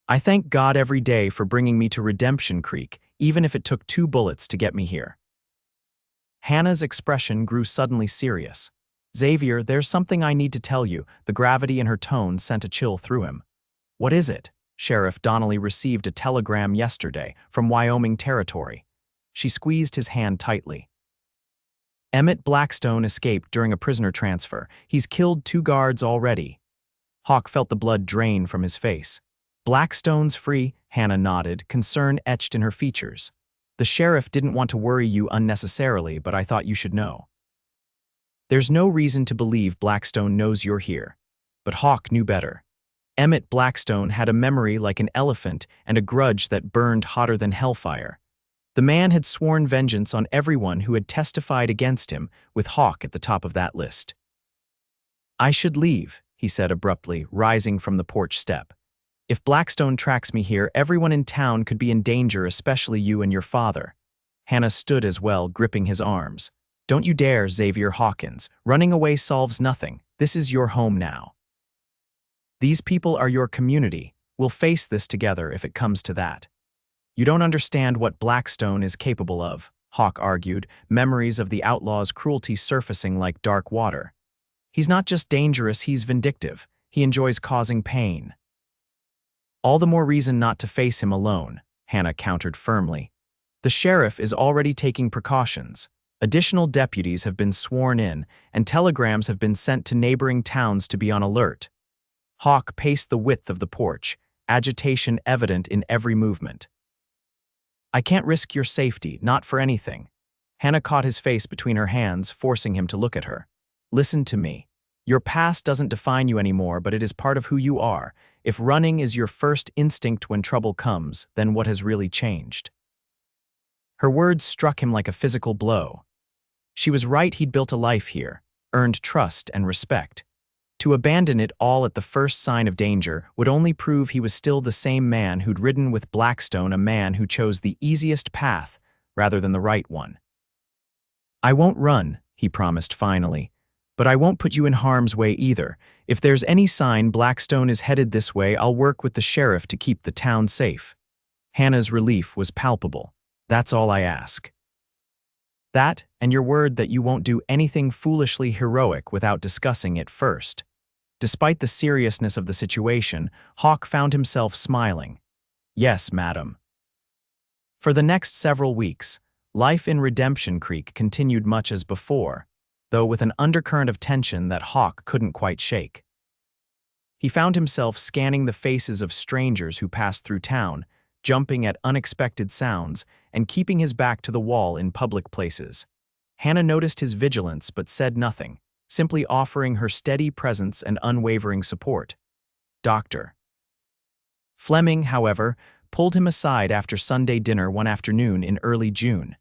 I thank God every day for bringing me to Redemption Creek, even if it took 2 bullets to get me here. Hannah's expression grew suddenly serious. Xavier, there's something I need to tell you. The gravity in her tone sent a chill through him. What is it? Sheriff Donnelly received a telegram yesterday from Wyoming Territory. She squeezed his hand tightly. Emmett Blackstone escaped during a prisoner transfer. He's killed 2 guards already. Hawk felt the blood drain from his face. Blackstone's free, Hannah nodded, concern etched in her features. The sheriff didn't want to worry you unnecessarily, but I thought you should know. There's no reason to believe Blackstone knows you're here. But Hawk knew better. Emmett Blackstone had a memory like an elephant and a grudge that burned hotter than hellfire. The man had sworn vengeance on everyone who had testified against him, with Hawk at the top of that list. "I should leave," he said abruptly, rising from the porch step. "If Blackstone tracks me here, everyone in town could be in danger, especially you and your father." Hannah stood as well, gripping his arms. "Don't you dare, Xavier Hawkins. Running away solves nothing. This is your home now. These people are your community. We'll face this together if it comes to that." "You don't understand what Blackstone is capable of," Hawk argued, memories of the outlaw's cruelty surfacing like dark water. "He's not just dangerous, he's vindictive. He enjoys causing pain." "All the more reason not to face him alone," Hannah countered firmly. "The sheriff is already taking precautions. Additional deputies have been sworn in, and telegrams have been sent to neighboring towns to be on alert." Hawk paced the width of the porch, agitation evident in every movement. "I can't risk your safety, not for anything." Hannah caught his face between her hands, forcing him to look at her. "Listen to me. Your past doesn't define you anymore, but it is part of who you are. If running is your first instinct when trouble comes, then what has really changed?" Her words struck him like a physical blow. She was right, he'd built a life here, earned trust and respect. To abandon it all at the first sign of danger would only prove he was still the same man who'd ridden with Blackstone, a man who chose the easiest path rather than the right one. "I won't run," he promised finally, "but I won't put you in harm's way either. If there's any sign Blackstone is headed this way, I'll work with the sheriff to keep the town safe." Hannah's relief was palpable. "That's all I ask." "That, and your word that you won't do anything foolishly heroic without discussing it first." Despite the seriousness of the situation, Hawk found himself smiling. "Yes, madam." For the next several weeks, life in Redemption Creek continued much as before, though with an undercurrent of tension that Hawk couldn't quite shake. He found himself scanning the faces of strangers who passed through town, jumping at unexpected sounds, and keeping his back to the wall in public places. Hannah noticed his vigilance but said nothing, simply offering her steady presence and unwavering support. Dr. Fleming, however, pulled him aside after Sunday dinner one afternoon in early June.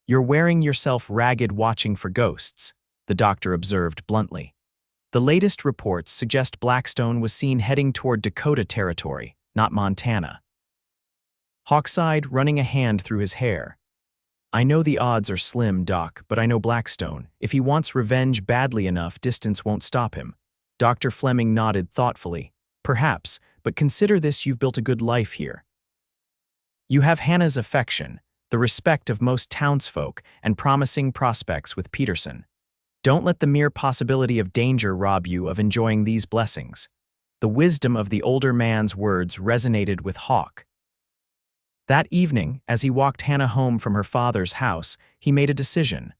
"You're wearing yourself ragged watching for ghosts," the doctor observed bluntly. "The latest reports suggest Blackstone was seen heading toward Dakota territory, not Montana." Hawk sighed, running a hand through his hair. "I know the odds are slim, Doc, but I know Blackstone. If he wants revenge badly enough, distance won't stop him." Dr. Fleming nodded thoughtfully. "Perhaps, but consider this: you've built a good life here. You have Hannah's affection, the respect of most townsfolk, and promising prospects with Peterson. Don't let the mere possibility of danger rob you of enjoying these blessings." The wisdom of the older man's words resonated with Hawk. That evening, as he walked Hannah home from her father's house, he made a decision.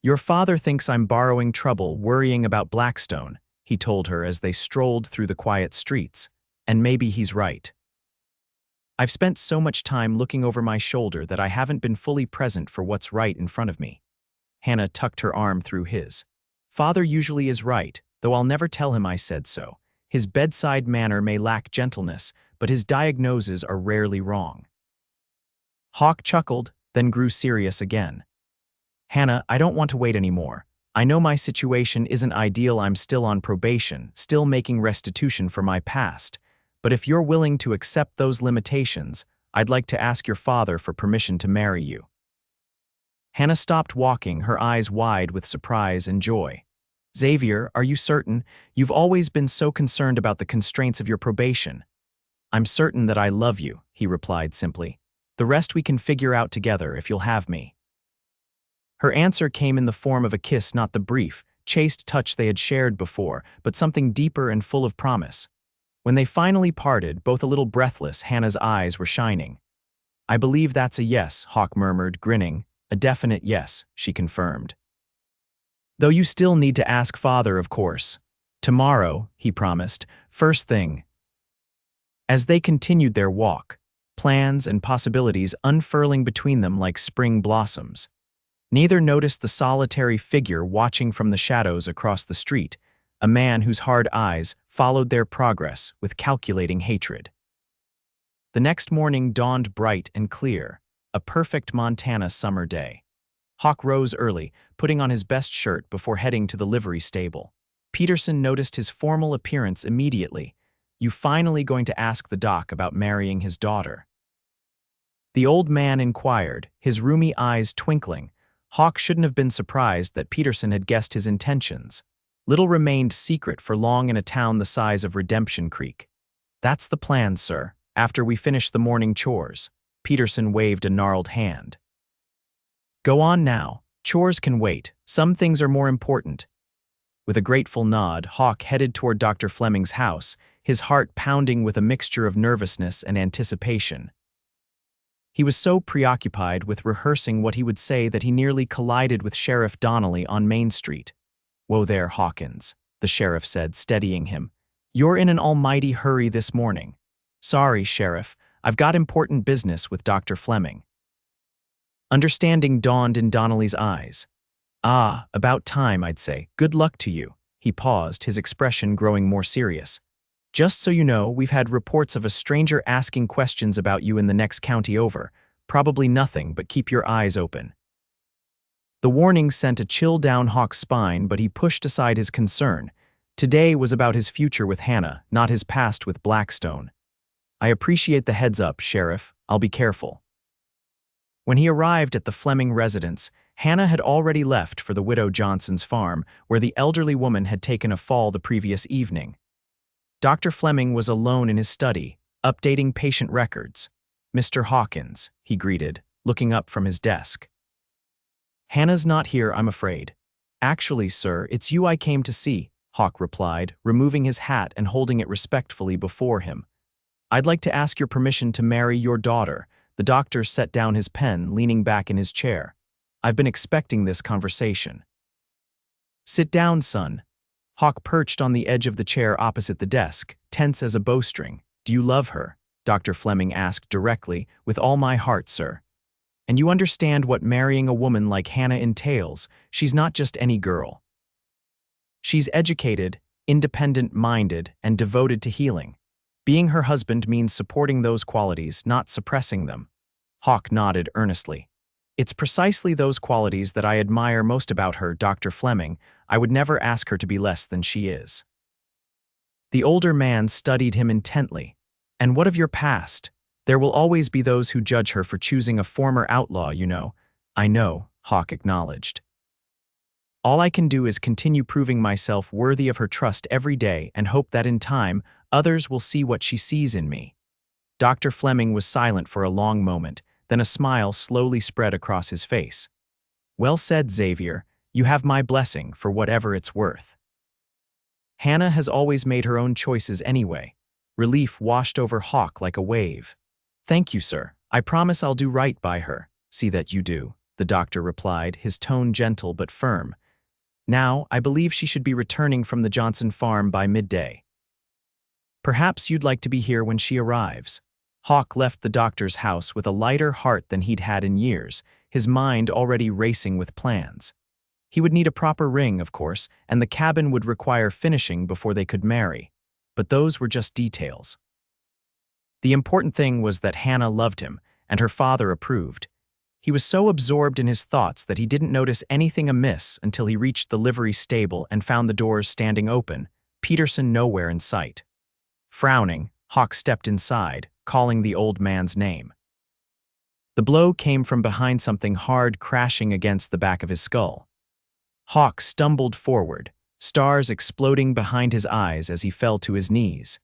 "Your father thinks I'm borrowing trouble, worrying about Blackstone," he told her as they strolled through the quiet streets. "And maybe he's right. I've spent so much time looking over my shoulder that I haven't been fully present for what's right in front of me." Hannah tucked her arm through his. "Father usually is right, though I'll never tell him I said so. His bedside manner may lack gentleness, but his diagnoses are rarely wrong." Hawk chuckled, then grew serious again. "Hannah, I don't want to wait anymore. I know my situation isn't ideal. I'm still on probation, still making restitution for my past. But if you're willing to accept those limitations, I'd like to ask your father for permission to marry you." Hannah stopped walking, her eyes wide with surprise and joy. "Xavier, are you certain? You've always been so concerned about the constraints of your probation." "I'm certain that I love you," he replied simply. "The rest we can figure out together if you'll have me." Her answer came in the form of a kiss, not the brief, chaste touch they had shared before, but something deeper and full of promise. When they finally parted, both a little breathless, Hannah's eyes were shining. "I believe that's a yes," Hawk murmured, grinning. "A definite yes," she confirmed. "Though you still need to ask Father, of course. Tomorrow," he promised, "first thing." As they continued their walk, plans and possibilities unfurling between them like spring blossoms. Neither noticed the solitary figure watching from the shadows across the street, a man whose hard eyes followed their progress with calculating hatred. The next morning dawned bright and clear, a perfect Montana summer day. Hawk rose early, putting on his best shirt before heading to the livery stable. Peterson noticed his formal appearance immediately. "You finally going to ask the doc about marrying his daughter?" The old man inquired, his rheumy eyes twinkling. Hawk shouldn't have been surprised that Peterson had guessed his intentions. Little remained secret for long in a town the size of Redemption Creek. "That's the plan, sir, after we finish the morning chores." Peterson waved a gnarled hand. "Go on now, chores can wait, some things are more important." With a grateful nod, Hawk headed toward Dr. Fleming's house, his heart pounding with a mixture of nervousness and anticipation. He was so preoccupied with rehearsing what he would say that he nearly collided with Sheriff Donnelly on Main Street. "Whoa there, Hawkins," the sheriff said, steadying him. "You're in an almighty hurry this morning." "Sorry, Sheriff, I've got important business with Dr. Fleming." Understanding dawned in Donnelly's eyes. "Ah, about time, I'd say. Good luck to you." He paused, his expression growing more serious. "Just so you know, we've had reports of a stranger asking questions about you in the next county over. Probably nothing, but keep your eyes open." The warning sent a chill down Hawk's spine, but he pushed aside his concern. Today was about his future with Hannah, not his past with Blackstone. "I appreciate the heads up, Sheriff. I'll be careful." When he arrived at the Fleming residence, Hannah had already left for the widow Johnson's farm, where the elderly woman had taken a fall the previous evening. Dr. Fleming was alone in his study, updating patient records. "Mr. Hawkins," he greeted, looking up from his desk. "Hannah's not here, I'm afraid." "Actually, sir, it's you I came to see," Hawk replied, removing his hat and holding it respectfully before him. "I'd like to ask your permission to marry your daughter." The doctor set down his pen, leaning back in his chair. "I've been expecting this conversation." "Sit down, son." Hawk perched on the edge of the chair opposite the desk, tense as a bowstring. "Do you love her?" Dr. Fleming asked directly. "With all my heart, sir." "And you understand what marrying a woman like Hannah entails. She's not just any girl. She's educated, independent-minded, and devoted to healing. Being her husband means supporting those qualities, not suppressing them." Hawk nodded earnestly. "It's precisely those qualities that I admire most about her, Dr. Fleming. I would never ask her to be less than she is." The older man studied him intently. "And what of your past? There will always be those who judge her for choosing a former outlaw, you know." "I know," Hawk acknowledged. "All I can do is continue proving myself worthy of her trust every day and hope that in time, others will see what she sees in me." Dr. Fleming was silent for a long moment, then a smile slowly spread across his face. "Well said, Xavier. You have my blessing for whatever it's worth." Hannah has always made her own choices anyway. Relief washed over Hawk like a wave. "Thank you, sir. I promise I'll do right by her." "See that you do," the doctor replied, his tone gentle but firm. "Now, I believe she should be returning from the Johnson farm by midday. Perhaps you'd like to be here when she arrives." Hawk left the doctor's house with a lighter heart than he'd had in years, his mind already racing with plans. He would need a proper ring, of course, and the cabin would require finishing before they could marry. But those were just details. The important thing was that Hannah loved him, and her father approved. He was so absorbed in his thoughts that he didn't notice anything amiss until he reached the livery stable and found the doors standing open, Peterson nowhere in sight. Frowning, Hawk stepped inside, calling the old man's name. The blow came from behind, something hard crashing against the back of his skull. Hawk stumbled forward, stars exploding behind his eyes as he fell to his knees.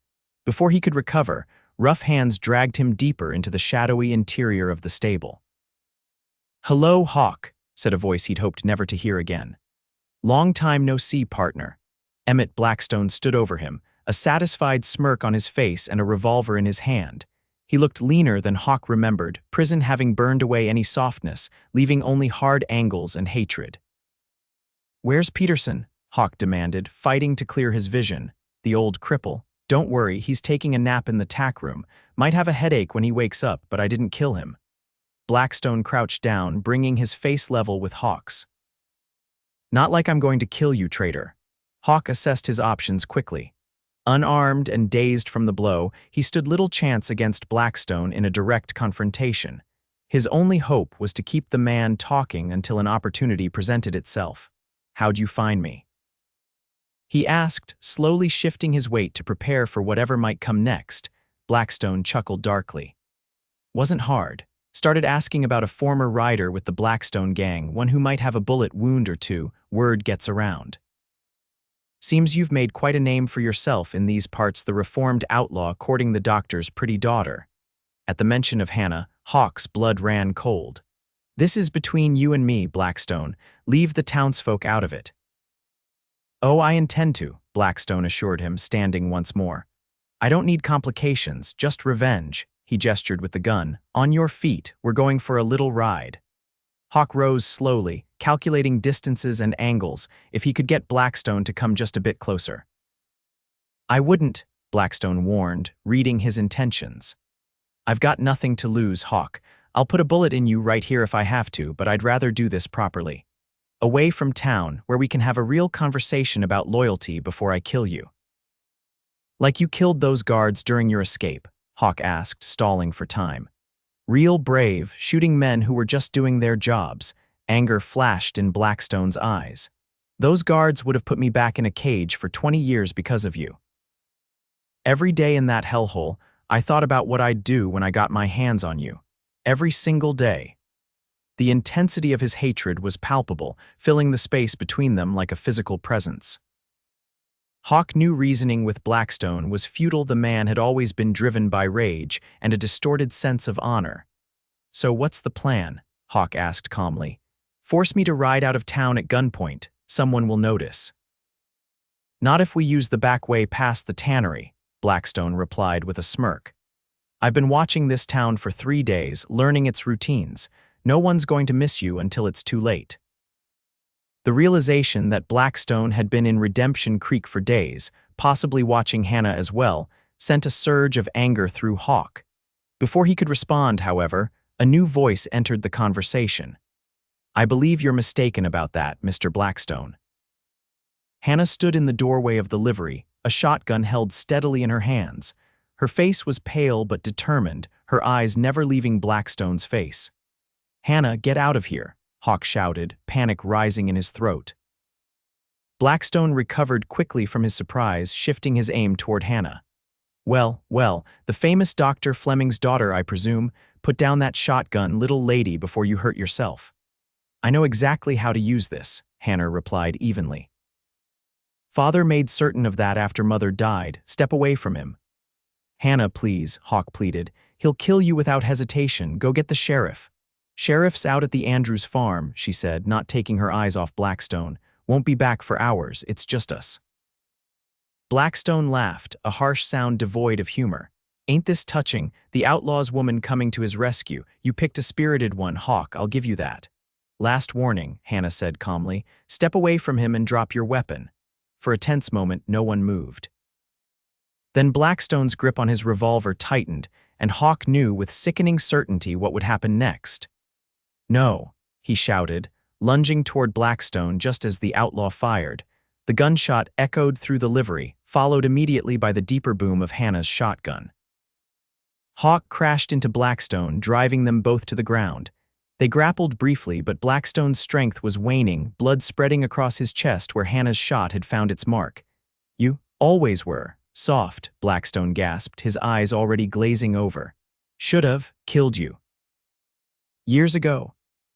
Before he could recover, rough hands dragged him deeper into the shadowy interior of the stable. "Hello, Hawk," said a voice he'd hoped never to hear again. "Long time no see, partner." Emmett Blackstone stood over him, a satisfied smirk on his face and a revolver in his hand. He looked leaner than Hawk remembered, prison having burned away any softness, leaving only hard angles and hatred. "Where's Peterson?" Hawk demanded, fighting to clear his vision. "The old cripple. Don't worry, he's taking a nap in the tack room. Might have a headache when he wakes up, but I didn't kill him." Blackstone crouched down, bringing his face level with Hawk's. "Not like I'm going to kill you, traitor." Hawk assessed his options quickly. Unarmed and dazed from the blow, he stood little chance against Blackstone in a direct confrontation. His only hope was to keep the man talking until an opportunity presented itself. "How'd you find me?" he asked, slowly shifting his weight to prepare for whatever might come next. Blackstone chuckled darkly. "Wasn't hard. Started asking about a former rider with the Blackstone gang, one who might have a bullet wound or two. Word gets around. Seems you've made quite a name for yourself in these parts, the reformed outlaw courting the doctor's pretty daughter." At the mention of Hannah, Hawk's blood ran cold. "This is between you and me, Blackstone. Leave the townsfolk out of it." "Oh, I intend to," Blackstone assured him, standing once more. "I don't need complications, just revenge." He gestured with the gun. "On your feet, we're going for a little ride." Hawk rose slowly, calculating distances and angles, if he could get Blackstone to come just a bit closer. "I wouldn't," Blackstone warned, reading his intentions. "I've got nothing to lose, Hawk. I'll put a bullet in you right here if I have to, but I'd rather do this properly. Away from town, where we can have a real conversation about loyalty before I kill you." "Like you killed those guards during your escape?" Hawk asked, stalling for time. "Real brave, shooting men who were just doing their jobs." Anger flashed in Blackstone's eyes. "Those guards would have put me back in a cage for 20 years because of you. Every day in that hellhole, I thought about what I'd do when I got my hands on you. Every single day." The intensity of his hatred was palpable, filling the space between them like a physical presence. Hawk knew reasoning with Blackstone was futile. The man had always been driven by rage and a distorted sense of honor. "So what's the plan?" Hawk asked calmly. "Force me to ride out of town at gunpoint. Someone will notice." "Not if we use the back way past the tannery," Blackstone replied with a smirk. "I've been watching this town for 3 days, learning its routines. No one's going to miss you until it's too late." The realization that Blackstone had been in Redemption Creek for days, possibly watching Hannah as well, sent a surge of anger through Hawk. Before he could respond, however, a new voice entered the conversation. "I believe you're mistaken about that, Mr. Blackstone." Hannah stood in the doorway of the livery, a shotgun held steadily in her hands. Her face was pale but determined, her eyes never leaving Blackstone's face. "Hannah, get out of here," Hawk shouted, panic rising in his throat. Blackstone recovered quickly from his surprise, shifting his aim toward Hannah. Well, the famous Dr. Fleming's daughter, I presume. Put down that shotgun, little lady, before you hurt yourself." "I know exactly how to use this," Hannah replied evenly. "Father made certain of that after Mother died. Step away from him." "Hannah, please," Hawk pleaded. "He'll kill you without hesitation. Go get the sheriff." "Sheriff's out at the Andrews farm," she said, not taking her eyes off Blackstone. "Won't be back for hours. It's just us." Blackstone laughed, a harsh sound devoid of humor. "Ain't this touching? The outlaw's woman coming to his rescue. You picked a spirited one, Hawk, I'll give you that." "Last warning," Hannah said calmly. "Step away from him and drop your weapon." For a tense moment, no one moved. Then Blackstone's grip on his revolver tightened, and Hawk knew with sickening certainty what would happen next. "No," he shouted, lunging toward Blackstone just as the outlaw fired. The gunshot echoed through the livery, followed immediately by the deeper boom of Hannah's shotgun. Hawk crashed into Blackstone, driving them both to the ground. They grappled briefly, but Blackstone's strength was waning, blood spreading across his chest where Hannah's shot had found its mark. "You always were soft," Blackstone gasped, his eyes already glazing over. "Should've killed you years ago."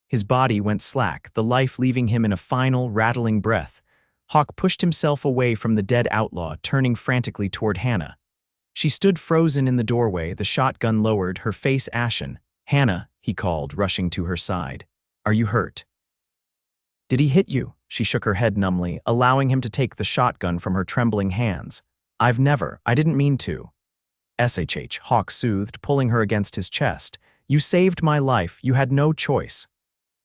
His body went slack, the life leaving him in a final, rattling breath. Hawk pushed himself away from the dead outlaw, turning frantically toward Hannah. She stood frozen in the doorway, the shotgun lowered, her face ashen. "Hannah," he called, rushing to her side. "Are you hurt?" "Did he hit you?" She shook her head numbly, allowing him to take the shotgun from her trembling hands. I didn't mean to." "SHH," Hawk soothed, pulling her against his chest. "You saved my life, you had no choice."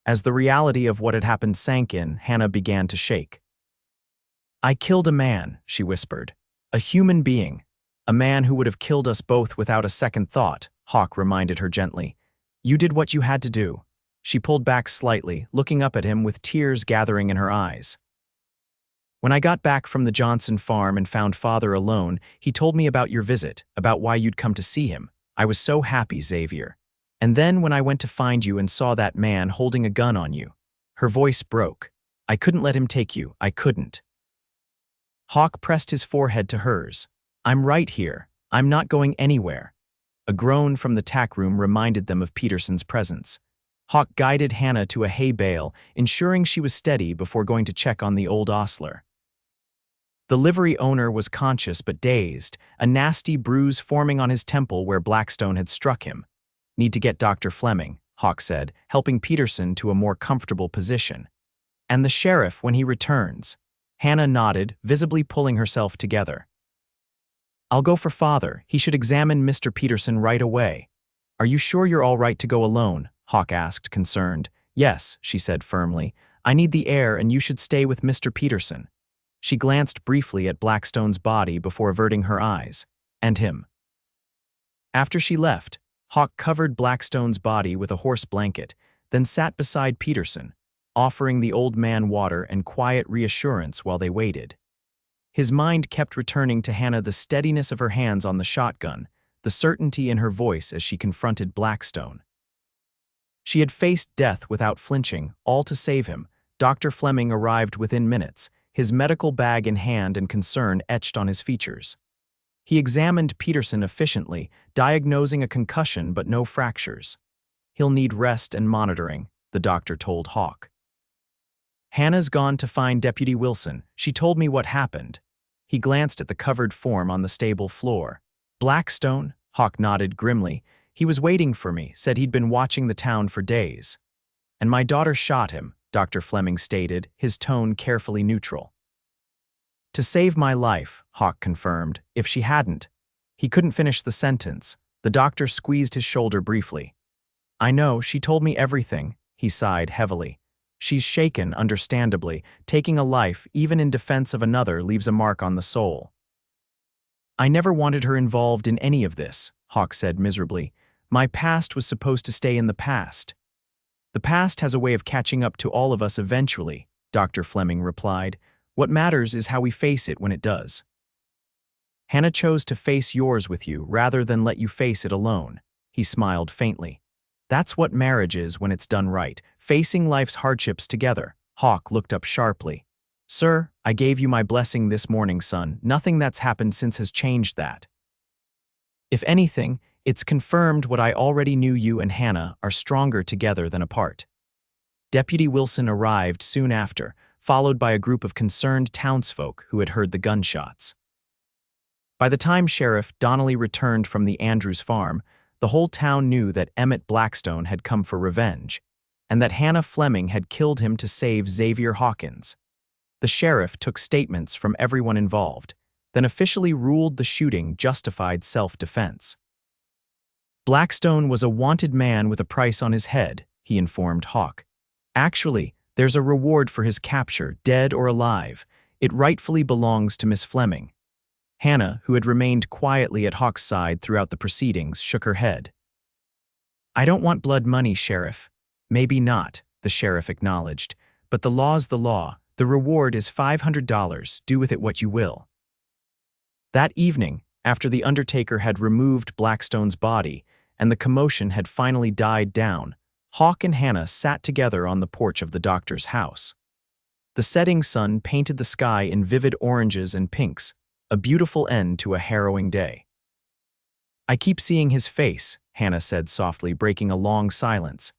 As the reality of what had happened sank in, Hannah began to shake. "I killed a man," she whispered. "A human being. A man who would have killed us both without a second thought," Hawk reminded her gently. "You did what you had to do." She pulled back slightly, looking up at him with tears gathering in her eyes. "When I got back from the Johnson farm and found Father alone, he told me about your visit, about why you'd come to see him. I was so happy, Xavier." And then when I went to find you and saw that man holding a gun on you." Her voice broke. "I couldn't let him take you. I couldn't." Hawk pressed his forehead to hers. "I'm right here. I'm not going anywhere." A groan from the tack room reminded them of Peterson's presence. Hawk guided Hannah to a hay bale, ensuring she was steady before going to check on the old ostler. The livery owner was conscious but dazed, a nasty bruise forming on his temple where Blackstone had struck him. "Need to get Dr. Fleming," Hawk said, helping Peterson to a more comfortable position. "And the sheriff when he returns." Hannah nodded, visibly pulling herself together. "I'll go for Father. He should examine Mr. Peterson right away." "Are you sure you're all right to go alone?" Hawk asked, concerned. "Yes," she said firmly. "I need the air and you should stay with Mr. Peterson." She glanced briefly at Blackstone's body before averting her eyes. "And him." After she left, Hawk covered Blackstone's body with a horse blanket, then sat beside Peterson, offering the old man water and quiet reassurance while they waited. His mind kept returning to Hannah, the steadiness of her hands on the shotgun, the certainty in her voice as she confronted Blackstone. She had faced death without flinching, all to save him. Dr. Fleming arrived within minutes, his medical bag in hand and concern etched on his features. He examined Peterson efficiently, diagnosing a concussion but no fractures. "He'll need rest and monitoring," the doctor told Hawk. "Hannah's gone to find Deputy Wilson. She told me what happened." He glanced at the covered form on the stable floor. "Blackstone?" Hawk nodded grimly. "He was waiting for me, said he'd been watching the town for days." "And my daughter shot him," Dr. Fleming stated, his tone carefully neutral. "To save my life," Hawk confirmed. "If she hadn't." He couldn't finish the sentence. The doctor squeezed his shoulder briefly. "I know, she told me everything," he sighed heavily. "She's shaken, understandably. Taking a life, even in defense of another, leaves a mark on the soul." "I never wanted her involved in any of this," Hawk said miserably. "My past was supposed to stay in the past." "The past has a way of catching up to all of us eventually," Dr. Fleming replied. "What matters is how we face it when it does." "Hannah chose to face yours with you rather than let you face it alone," he smiled faintly. "That's what marriage is when it's done right, facing life's hardships together." Hawk looked up sharply. "Sir, I gave you my blessing this morning, son. Nothing that's happened since has changed that. If anything, it's confirmed what I already knew: you and Hannah are stronger together than apart." Deputy Wilson arrived soon after, followed by a group of concerned townsfolk who had heard the gunshots. By the time Sheriff Donnelly returned from the Andrews farm, the whole town knew that Emmett Blackstone had come for revenge, and that Hannah Fleming had killed him to save Xavier Hawkins. The sheriff took statements from everyone involved, then officially ruled the shooting justified self-defense. "Blackstone was a wanted man with a price on his head," he informed Hawk. "Actually, there's a reward for his capture, dead or alive. It rightfully belongs to Miss Fleming." Hannah, who had remained quietly at Hawk's side throughout the proceedings, shook her head. "I don't want blood money, Sheriff." "Maybe not," the sheriff acknowledged, "but the law's the law. The reward is $500. Do with it what you will." That evening, after the undertaker had removed Blackstone's body and the commotion had finally died down, Hawk and Hannah sat together on the porch of the doctor's house. The setting sun painted the sky in vivid oranges and pinks, a beautiful end to a harrowing day. "I keep seeing his face," Hannah said softly, breaking a long silence.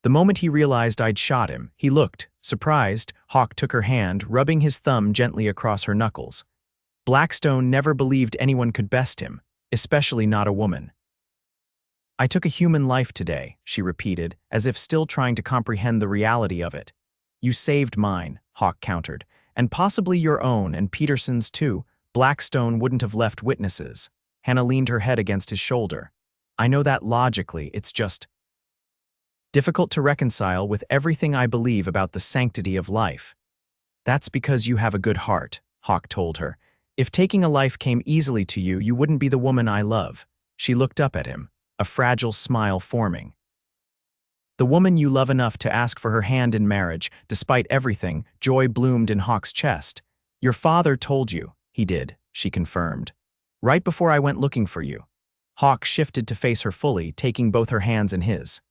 "The moment he realized I'd shot him, he looked surprised." Hawk took her hand, rubbing his thumb gently across her knuckles. "Blackstone never believed anyone could best him, especially not a woman." "I took a human life today," she repeated, as if still trying to comprehend the reality of it. "You saved mine," Hawk countered, "and possibly your own and Peterson's too. Blackstone wouldn't have left witnesses." Hannah leaned her head against his shoulder. "I know that logically, it's just difficult to reconcile with everything I believe about the sanctity of life." "That's because you have a good heart," Hawk told her. "If taking a life came easily to you, you wouldn't be the woman I love." She looked up at him, a fragile smile forming. "The woman you love enough to ask for her hand in marriage, despite everything." Joy bloomed in Hawk's chest. "Your father told you." "He did," she confirmed. "Right before I went looking for you." Hawk shifted to face her fully, taking both her hands in his.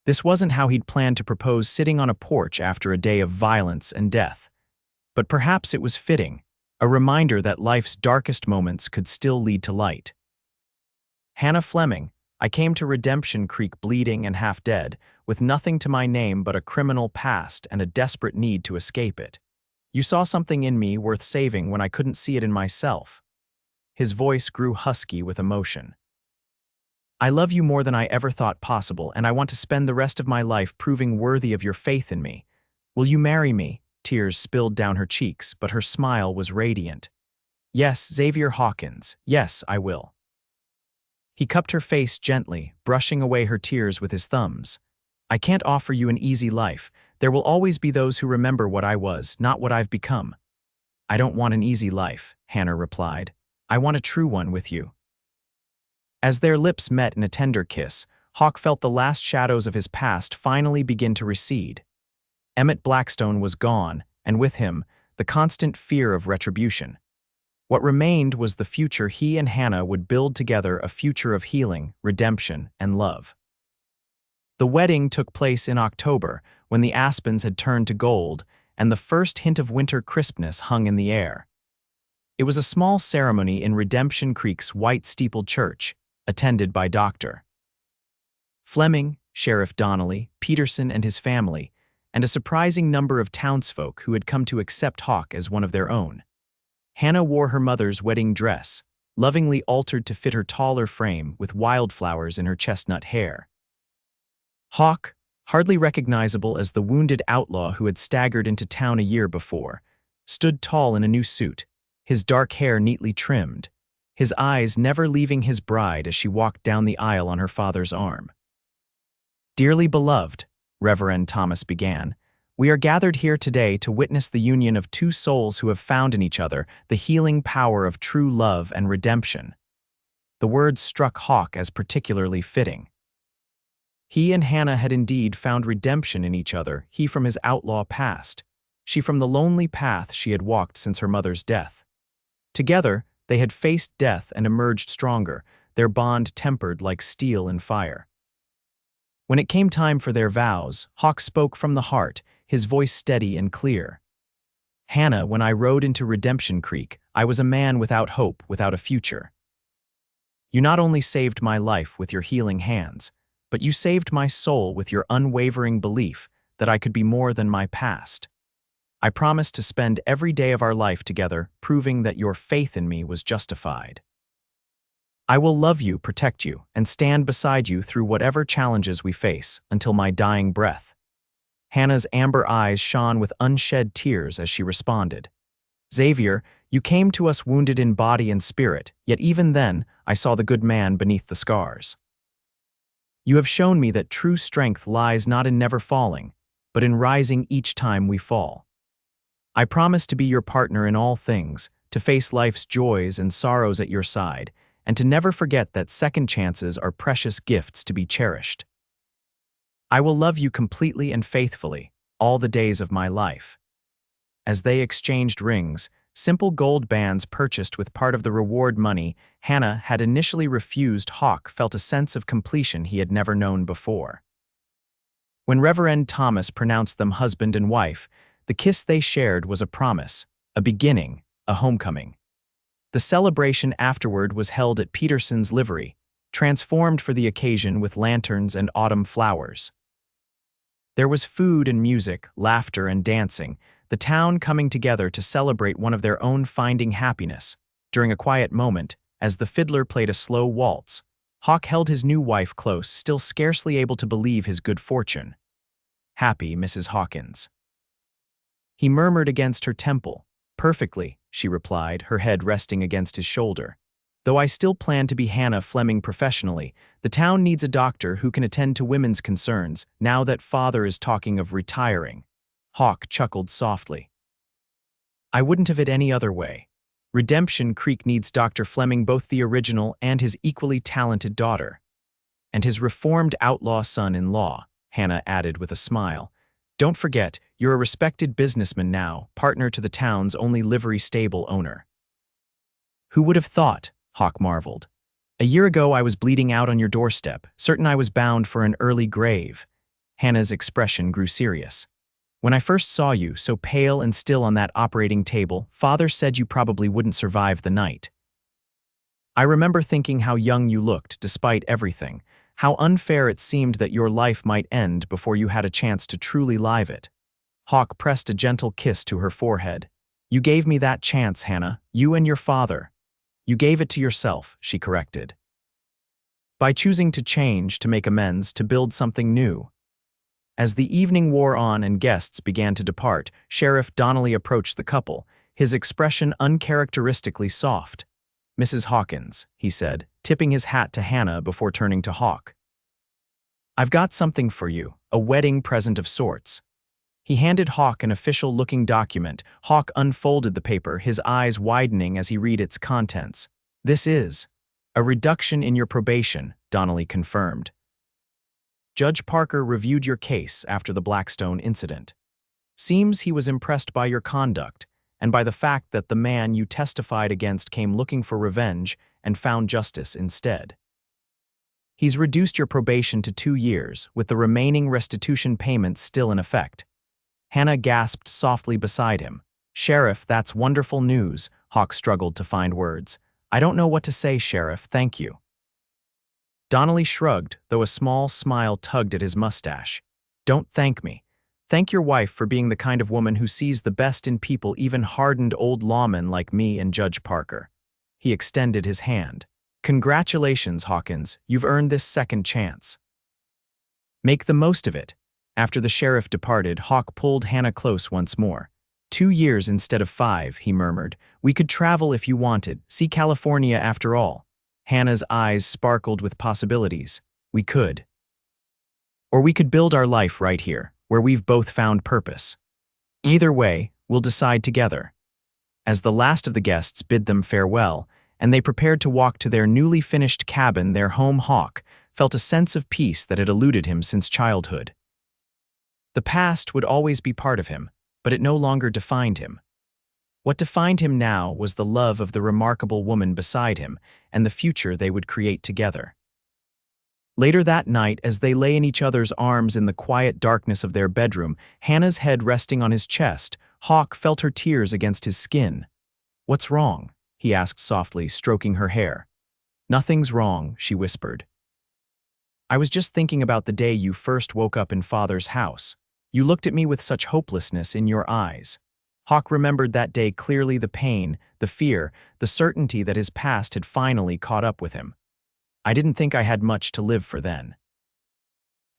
This wasn't how he'd planned to propose sitting on a porch after a day of violence and death. But perhaps it was fitting, a reminder that life's darkest moments could still lead to light. Hannah Fleming, I came to Redemption Creek bleeding and half dead, with nothing to my name but a criminal past and a desperate need to escape it. You saw something in me worth saving when I couldn't see it in myself. His voice grew husky with emotion. I love you more than I ever thought possible, and I want to spend the rest of my life proving worthy of your faith in me. Will you marry me? Tears spilled down her cheeks, but her smile was radiant. Yes, Xavier Hawkins, yes, I will. He cupped her face gently, brushing away her tears with his thumbs. I can't offer you an easy life. There will always be those who remember what I was, not what I've become. I don't want an easy life, Hannah replied. I want a true one with you. As their lips met in a tender kiss, Hawk felt the last shadows of his past finally begin to recede. Emmett Blackstone was gone, and with him, the constant fear of retribution. What remained was the future he and Hannah would build together, a future of healing, redemption, and love. The wedding took place in October, when the aspens had turned to gold, and the first hint of winter crispness hung in the air. It was a small ceremony in Redemption Creek's white-steepled church, attended by Dr. Fleming, Sheriff Donnelly, Peterson and his family, and a surprising number of townsfolk who had come to accept Hawk as one of their own. Hannah wore her mother's wedding dress, lovingly altered to fit her taller frame with wildflowers in her chestnut hair. Hawk, hardly recognizable as the wounded outlaw who had staggered into town a year before, stood tall in a new suit, his dark hair neatly trimmed, his eyes never leaving his bride as she walked down the aisle on her father's arm. Dearly beloved, Reverend Thomas began, we are gathered here today to witness the union of two souls who have found in each other the healing power of true love and redemption. The words struck Hawk as particularly fitting. He and Hannah had indeed found redemption in each other, he from his outlaw past, she from the lonely path she had walked since her mother's death. Together, they had faced death and emerged stronger, their bond tempered like steel in fire. When it came time for their vows, Hawk spoke from the heart, his voice steady and clear. Hannah, when I rode into Redemption Creek, I was a man without hope, without a future. You not only saved my life with your healing hands, but you saved my soul with your unwavering belief that I could be more than my past. I promised to spend every day of our life together, proving that your faith in me was justified. I will love you, protect you, and stand beside you through whatever challenges we face until my dying breath. Hannah's amber eyes shone with unshed tears as she responded. Xavier, you came to us wounded in body and spirit, yet even then I saw the good man beneath the scars. You have shown me that true strength lies not in never falling, but in rising each time we fall. I promise to be your partner in all things, to face life's joys and sorrows at your side, and to never forget that second chances are precious gifts to be cherished. I will love you completely and faithfully, all the days of my life. As they exchanged rings, simple gold bands purchased with part of the reward money Hannah had initially refused, Hawk felt a sense of completion he had never known before. When Reverend Thomas pronounced them husband and wife, the kiss they shared was a promise, a beginning, a homecoming. The celebration afterward was held at Peterson's livery, transformed for the occasion with lanterns and autumn flowers. There was food and music, laughter and dancing, the town coming together to celebrate one of their own finding happiness. During a quiet moment, as the fiddler played a slow waltz, Hawk held his new wife close, still scarcely able to believe his good fortune. Happy, Mrs. Hawkins. He murmured against her temple. Perfectly, she replied, her head resting against his shoulder. Though I still plan to be Hannah Fleming professionally, the town needs a doctor who can attend to women's concerns, now that father is talking of retiring. Hawk chuckled softly. I wouldn't have it any other way. Redemption Creek needs Dr. Fleming, both the original and his equally talented daughter. And his reformed outlaw son-in-law, Hannah added with a smile. Don't forget, you're a respected businessman now, partner to the town's only livery stable owner. Who would have thought? Hawk marveled. A year ago I was bleeding out on your doorstep, certain I was bound for an early grave. Hannah's expression grew serious. When I first saw you, so pale and still on that operating table, Father said you probably wouldn't survive the night. I remember thinking how young you looked, despite everything, how unfair it seemed that your life might end before you had a chance to truly live it. Hawk pressed a gentle kiss to her forehead. You gave me that chance, Hannah, you and your father. You gave it to yourself, she corrected. By choosing to change, to make amends, to build something new. As the evening wore on and guests began to depart, Sheriff Donnelly approached the couple, his expression uncharacteristically soft. Mrs. Hawkins, he said, tipping his hat to Hannah before turning to Hawk. I've got something for you, a wedding present of sorts. He handed Hawk an official-looking document. Hawk unfolded the paper, his eyes widening as he read its contents. This is a reduction in your probation, Donnelly confirmed. Judge Parker reviewed your case after the Blackstone incident. Seems he was impressed by your conduct and by the fact that the man you testified against came looking for revenge and found justice instead. He's reduced your probation to 2 years, with the remaining restitution payments still in effect. Hannah gasped softly beside him. Sheriff, that's wonderful news. Hawk struggled to find words. I don't know what to say, Sheriff, thank you. Donnelly shrugged, though a small smile tugged at his mustache. Don't thank me. Thank your wife for being the kind of woman who sees the best in people, even hardened old lawmen like me and Judge Parker. He extended his hand. Congratulations, Hawkins, you've earned this second chance. Make the most of it. After the sheriff departed, Hawk pulled Hannah close once more. 2 years instead of 5, he murmured. We could travel if you wanted, see California after all. Hannah's eyes sparkled with possibilities. We could. Or we could build our life right here, where we've both found purpose. Either way, we'll decide together. As the last of the guests bid them farewell, and they prepared to walk to their newly finished cabin, their home, Hawk felt a sense of peace that had eluded him since childhood. The past would always be part of him, but it no longer defined him. What defined him now was the love of the remarkable woman beside him and the future they would create together. Later that night, as they lay in each other's arms in the quiet darkness of their bedroom, Hannah's head resting on his chest, Hawk felt her tears against his skin. What's wrong? He asked softly, stroking her hair. Nothing's wrong, she whispered. I was just thinking about the day you first woke up in Father's house. You looked at me with such hopelessness in your eyes. Hawk remembered that day clearly, the pain, the fear, the certainty that his past had finally caught up with him. I didn't think I had much to live for then.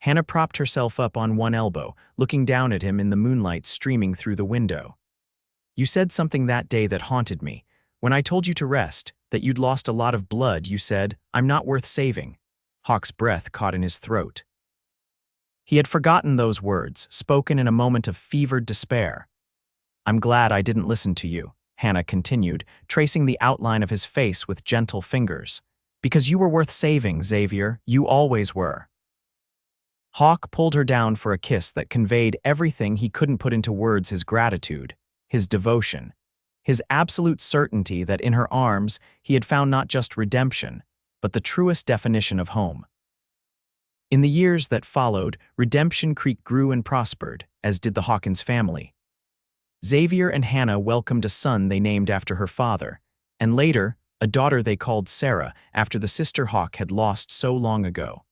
Hannah propped herself up on one elbow, looking down at him in the moonlight streaming through the window. You said something that day that haunted me. When I told you to rest, that you'd lost a lot of blood, you said, I'm not worth saving. Hawk's breath caught in his throat. He had forgotten those words, spoken in a moment of fevered despair. I'm glad I didn't listen to you, Hannah continued, tracing the outline of his face with gentle fingers. Because you were worth saving, Xavier, you always were. Hawk pulled her down for a kiss that conveyed everything he couldn't put into words: his gratitude, his devotion, his absolute certainty that in her arms he had found not just redemption, but the truest definition of home. In the years that followed, Redemption Creek grew and prospered, as did the Hawkins family. Xavier and Hannah welcomed a son they named after her father, and later, a daughter they called Sarah after the sister Hawk had lost so long ago.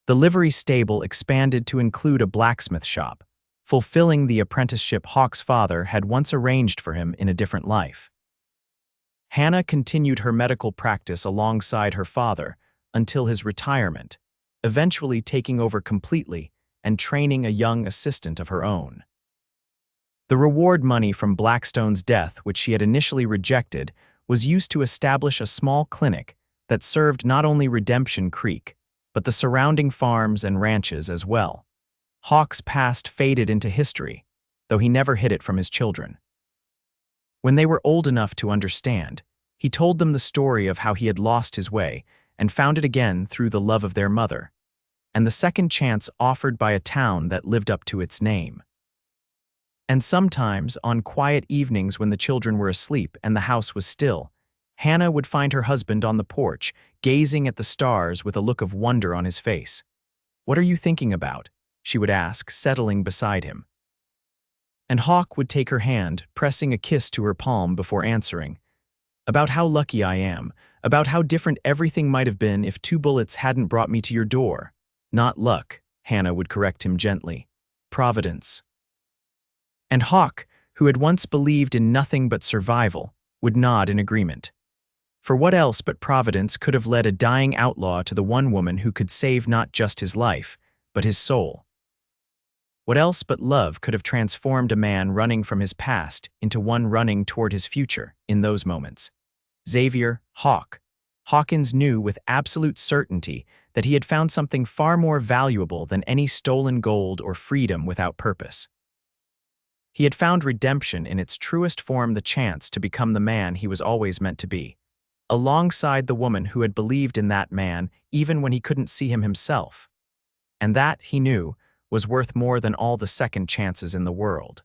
The livery stable expanded to include a blacksmith shop, fulfilling the apprenticeship Hawk's father had once arranged for him in a different life. Hannah continued her medical practice alongside her father until his retirement, eventually taking over completely and training a young assistant of her own. The reward money from Blackstone's death, which she had initially rejected, was used to establish a small clinic that served not only Redemption Creek, but the surrounding farms and ranches as well. Hawk's past faded into history, though he never hid it from his children. When they were old enough to understand, he told them the story of how he had lost his way and found it again through the love of their mother, and the second chance offered by a town that lived up to its name. And sometimes, on quiet evenings when the children were asleep and the house was still, Hannah would find her husband on the porch, gazing at the stars with a look of wonder on his face. "What are you thinking about?" she would ask, settling beside him. And Hawk would take her hand, pressing a kiss to her palm before answering. "About how lucky I am, about how different everything might have been if 2 bullets hadn't brought me to your door." "Not luck," Hannah would correct him gently. "Providence." And Hawk, who had once believed in nothing but survival, would nod in agreement. For what else but Providence could have led a dying outlaw to the one woman who could save not just his life, but his soul? What else but love could have transformed a man running from his past into one running toward his future in those moments? Xavier, Hawkins knew with absolute certainty that he had found something far more valuable than any stolen gold or freedom without purpose. He had found redemption in its truest form, the chance to become the man he was always meant to be, alongside the woman who had believed in that man even when he couldn't see him himself. And that, he knew, was worth more than all the second chances in the world.